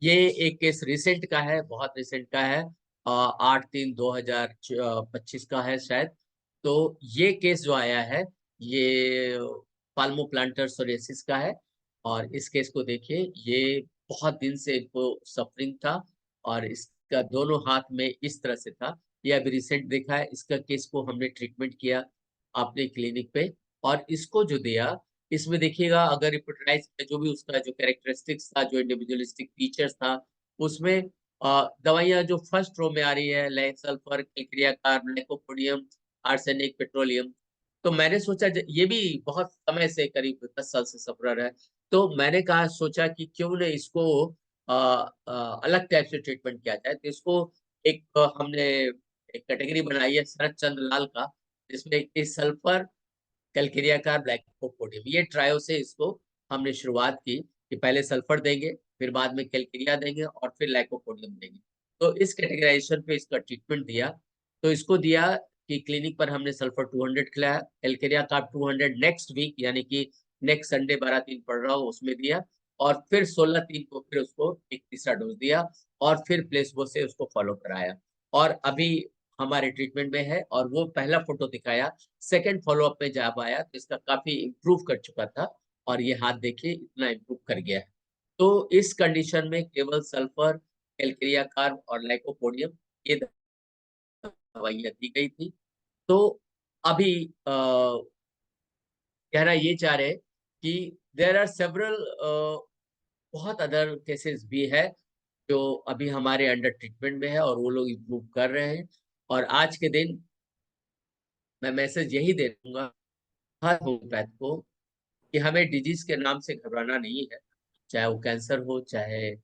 ये एक केस रिसेंट का है, बहुत रिसेंट का है। 8/3/2025 का है शायद। तो ये केस जो आया है ये पाल्मोप्लांटर सोरियासिस का है। और इस केस को देखिए, ये बहुत दिन से इनको सफरिंग था और इसका दोनों हाथ में इस तरह से था। ये अभी रिसेंट देखा है, इसका केस को हमने ट्रीटमेंट किया अपने क्लिनिक पे। और इसको जो दिया, इसमें देखिएगा अगर रिपोर्टराइज जो भी उसका जो कैरेक्टरिस्टिक्स था, जो इंडिविजुअलिस्टिक फीचर्स था, उसमें दवाइयां जो फर्स्ट रो में आ रही है, lead sulphur, calcarea carb, lycopodium, arsenic, petroleum. तो मैंने सोचा ये भी बहुत समय से, करीब 10 साल से सफर है। तो मैंने कहा, सोचा कि क्यों न इसको अलग टाइप से ट्रीटमेंट किया जाए। तो इसको एक हमने एक कैटेगरी बनाई है शरद चंद्र लाल का, जिसमें इस सल्फर, कैलकेरिया कार्ब, लाइकोपोडियम, ये ट्रायो से इसको हमने शुरुआत की कि पहले सल्फर देंगे, फिर बाद में कैलकेरिया देंगे और फिर लाइकोपोडियम देंगे। तो इस कैटेगराइजेशन पे इसका ट्रीटमेंट दिया। तो इसको दिया कि क्लिनिक पर हमने सल्फर 200 खिलाया, कैलकेरिया कार्ब 200 नेक्स्ट वीक, यानी कि नेक्स्ट संडे 12/3 पड़ रहा हो उसमें दिया। और फिर 16/3 को फिर उसको एक तीसरा डोज दिया और फिर प्लेसबो से उसको फॉलो कराया। और अभी हमारे ट्रीटमेंट में है। और वो पहला फोटो दिखाया, सेकंड फॉलोअप में जब आया तो इसका काफी इम्प्रूव कर चुका था। और ये हाथ देखिए इतना इम्प्रूव कर गया है। तो इस कंडीशन में केवल सल्फर, कैलकेरिया कार्ब और लाइकोपोडियम, ये दवाइयां दी गई थी। तो अभी कहना ये चाह रहे कि देर आर सेवरल बहुत अदर केसेस भी है जो अभी हमारे अंडर ट्रीटमेंट में है और वो लोग इम्प्रूव कर रहे हैं। और आज के दिन मैं मैसेज यही दे दूंगा हर होम्योपैथ को कि हमें डिजीज के नाम से घबराना नहीं है। चाहे वो कैंसर हो, चाहे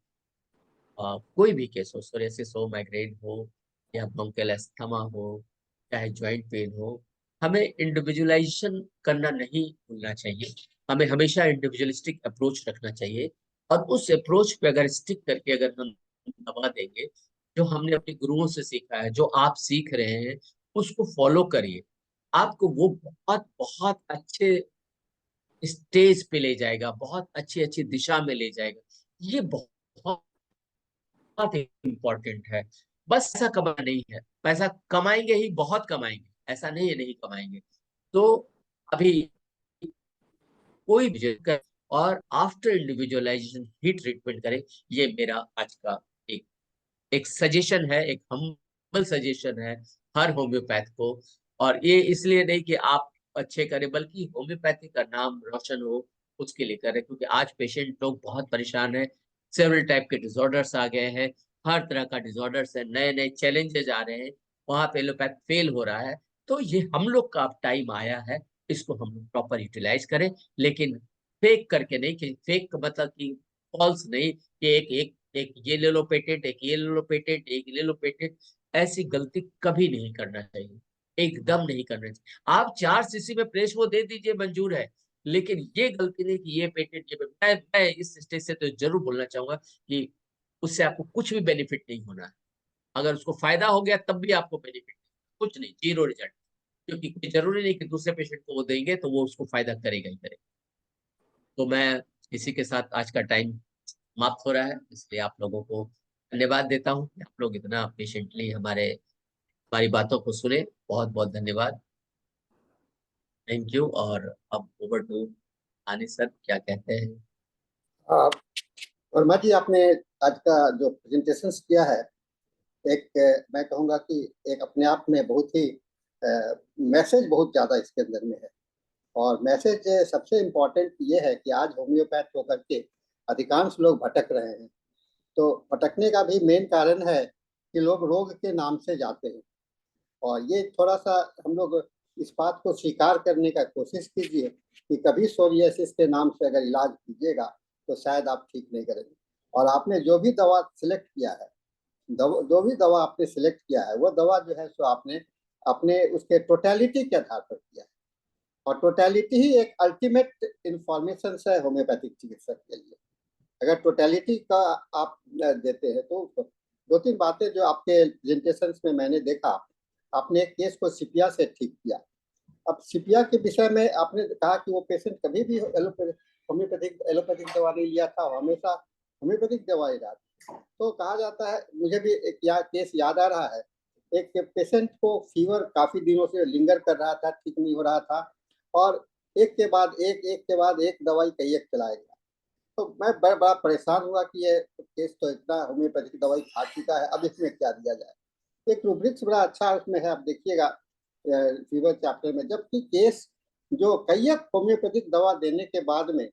कोई भी केस हो, सोरियासिस हो, माइग्रेन हो, या ब्रोंकियल अस्थमा हो, चाहे ज्वाइंट पेन हो, हमें इंडिविजुअलाइजेशन करना नहीं भूलना चाहिए। हमें हमेशा इंडिविजुअलिस्टिक अप्रोच रखना चाहिए। और उस अप्रोच पे अगर स्टिक करके अगर हम दबा देंगे, जो हमने अपने गुरुओं से सीखा है, जो आप सीख रहे हैं, उसको फॉलो करिए। आपको वो बहुत बहुत अच्छे स्टेज पे ले जाएगा, बहुत अच्छी अच्छी दिशा में ले जाएगा। ये बहुत बहुत इम्पोर्टेंट है। बस पैसा कमाना नहीं है, पैसा कमाएंगे ही, बहुत कमाएंगे, ऐसा नहीं है नहीं कमाएंगे। तो अभी कोई भी कर और आफ्टर इंडिविजुअलाइजेशन ही ट्रीटमेंट करे। ये मेरा आज का एक एक सजेशन है, एक हम्बल सजेशन है हर होम्योपैथ को। और ये इसलिए नहीं कि आप अच्छे करें, बल्कि होम्योपैथी का नाम रोशन हो उसके लिए करें। क्योंकि आज पेशेंट लोग बहुत परेशान है, सेवरल टाइप के डिसऑर्डर्स आ गए हैं, हर तरह का डिसऑर्डर्स है, नए नए चैलेंजेस आ रहे हैं, वहां पे एलोपैथ फेल हो रहा है। तो ये हम लोग का अब टाइम आया है, इसको हम लोग प्रॉपर यूटिलाइज करें। लेकिन फेक करके नहीं, कि फेक का मतलब कि फॉल्स नहीं, कि एक एक एक ये ले लो पेटेंट, एक ये ले लो पेटेंट, एक ले लो पेटेंट। ऐसी गलती कभी नहीं करना चाहिए, एकदम नहीं करना चाहिए। आप 4 सीसी में प्रेस वो दे दीजिए, मंजूर है। लेकिन ये गलती नहीं कि ये पेटेंट, ये मैं इस स्टेज से तो जरूर बोलना चाहूंगा कि उससे आपको कुछ भी बेनिफिट नहीं होना है। अगर उसको फायदा हो गया तब भी आपको बेनिफिट कुछ नहीं, जीरो रिजल्ट। क्योंकि कोई जरूरी नहीं कि दूसरे पेशेंट को वो देंगे तो वो उसको फायदा करेगा ही करेगा। तो मैं इसी के साथ आज का टाइम समाप्त हो रहा है, इसलिए आप लोगों को धन्यवाद देता हूँ कि आप लोग इतना पेशेंटली हमारी बातों को सुने। बहुत बहुत धन्यवाद, थैंक यू। और अब ओवर टू आनी सर, क्या कहते हैं? हाँ, वर्मा जी, आपने आज का जो प्रेजेंटेशन किया है, एक मैं कहूँगा कि एक अपने आप में बहुत ही मैसेज बहुत ज़्यादा इसके अंदर में है। और मैसेज सबसे इम्पोर्टेंट ये है कि आज होम्योपैथ होकर के अधिकांश लोग भटक रहे हैं। तो भटकने का भी मेन कारण है कि लोग रोग के नाम से जाते हैं। और ये थोड़ा सा हम लोग इस बात को स्वीकार करने का कोशिश कीजिए कि कभी सोरियासिस के नाम से अगर इलाज कीजिएगा तो शायद आप ठीक नहीं करेंगे। और आपने जो भी दवा सिलेक्ट किया है, जो भी दवा आपने सिलेक्ट किया है, वो दवा जो है सो आपने अपने उसके टोटलिटी के आधार पर किया है। और टोटलिटी ही एक अल्टीमेट इंफॉर्मेशन है होम्योपैथिक चिकित्सक के लिए। अगर टोटलिटी का आप देते हैं तो 2-3 बातें जो आपके प्रेजेंटेशन में मैंने देखा, आपने एक केस को सीपिया से ठीक किया। अब सीपिया के विषय में आपने कहा कि वो पेशेंट कभी भी एलोपैथिक दवा नहीं लिया था, हमेशा होम्योपैथिक दवा ले रहा था। तो कहा जाता है, मुझे भी एक केस याद आ रहा है, एक पेशेंट को फीवर काफी दिनों से लिंगर कर रहा था, ठीक नहीं हो रहा था, और एक के बाद एक दवाई कई एक चलाया गया। तो मैं बड़ा परेशान हुआ कि ये केस तो इतना होम्योपैथिक दवाई खा चुका है, अब इसमें क्या दिया जाए। एक रूब्रिक्स बड़ा अच्छा उसमें है, आप देखिएगा फीवर चैप्टर में, जबकि केस जो कई एक होम्योपैथिक दवा देने के बाद में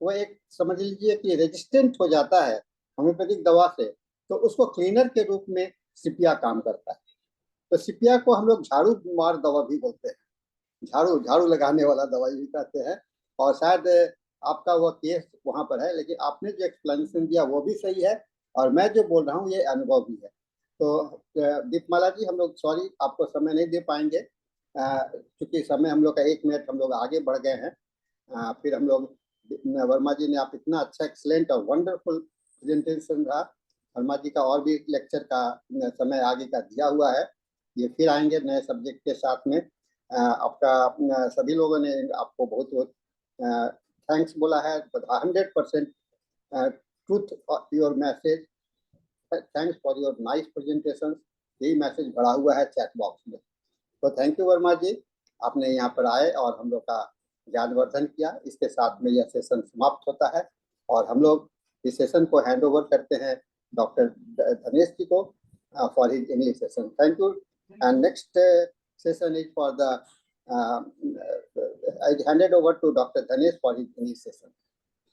वो एक समझ लीजिए कि रेजिस्टेंट हो जाता है होम्योपैथिक दवा से, तो उसको क्लीनर के रूप में सिपिया काम करता है। तो सिपिया को हम लोग झाड़ू मार दवा भी बोलते हैं, झाड़ू झाड़ू लगाने वाला दवाई भी कहते हैं। और शायद आपका वो केस वहां पर है, लेकिन आपने जो एक्सप्लेनेशन दिया वो भी सही है, और मैं जो बोल रहा हूँ ये अनुभव भी है। तो दीपमाला जी, हम लोग सॉरी आपको समय नहीं दे पाएंगे, क्योंकि समय हम लोग का 1 मिनट हम लोग आगे बढ़ गए हैं। फिर हम लोग वर्मा जी ने, आप इतना अच्छा एक्सलेंट और वंडरफुल प्रेजेंटेशन रहा। वर्मा जी का और भी लेक्चर का समय आगे का दिया हुआ है, ये फिर आएंगे नए सब्जेक्ट के साथ में। आपका सभी लोगों ने आपको बहुत बहुत थैंक्स बोला है, 100% truth your message, thanks for your nice presentation, यही मैसेज भरा हुआ है चैट बॉक्स में। तो थैंक यू वर्मा जी, आपने यहाँ पर आए और हम लोग का ज्ञानवर्धन किया। इसके साथ में यह सेशन समाप्त होता है, और हम लोग इस सेशन को हैंड ओवर करते हैं डॉक्टर धनेश जी को for his English session. Thank you. And next session is for the I handed over to Dr. Dhanesh for his English session.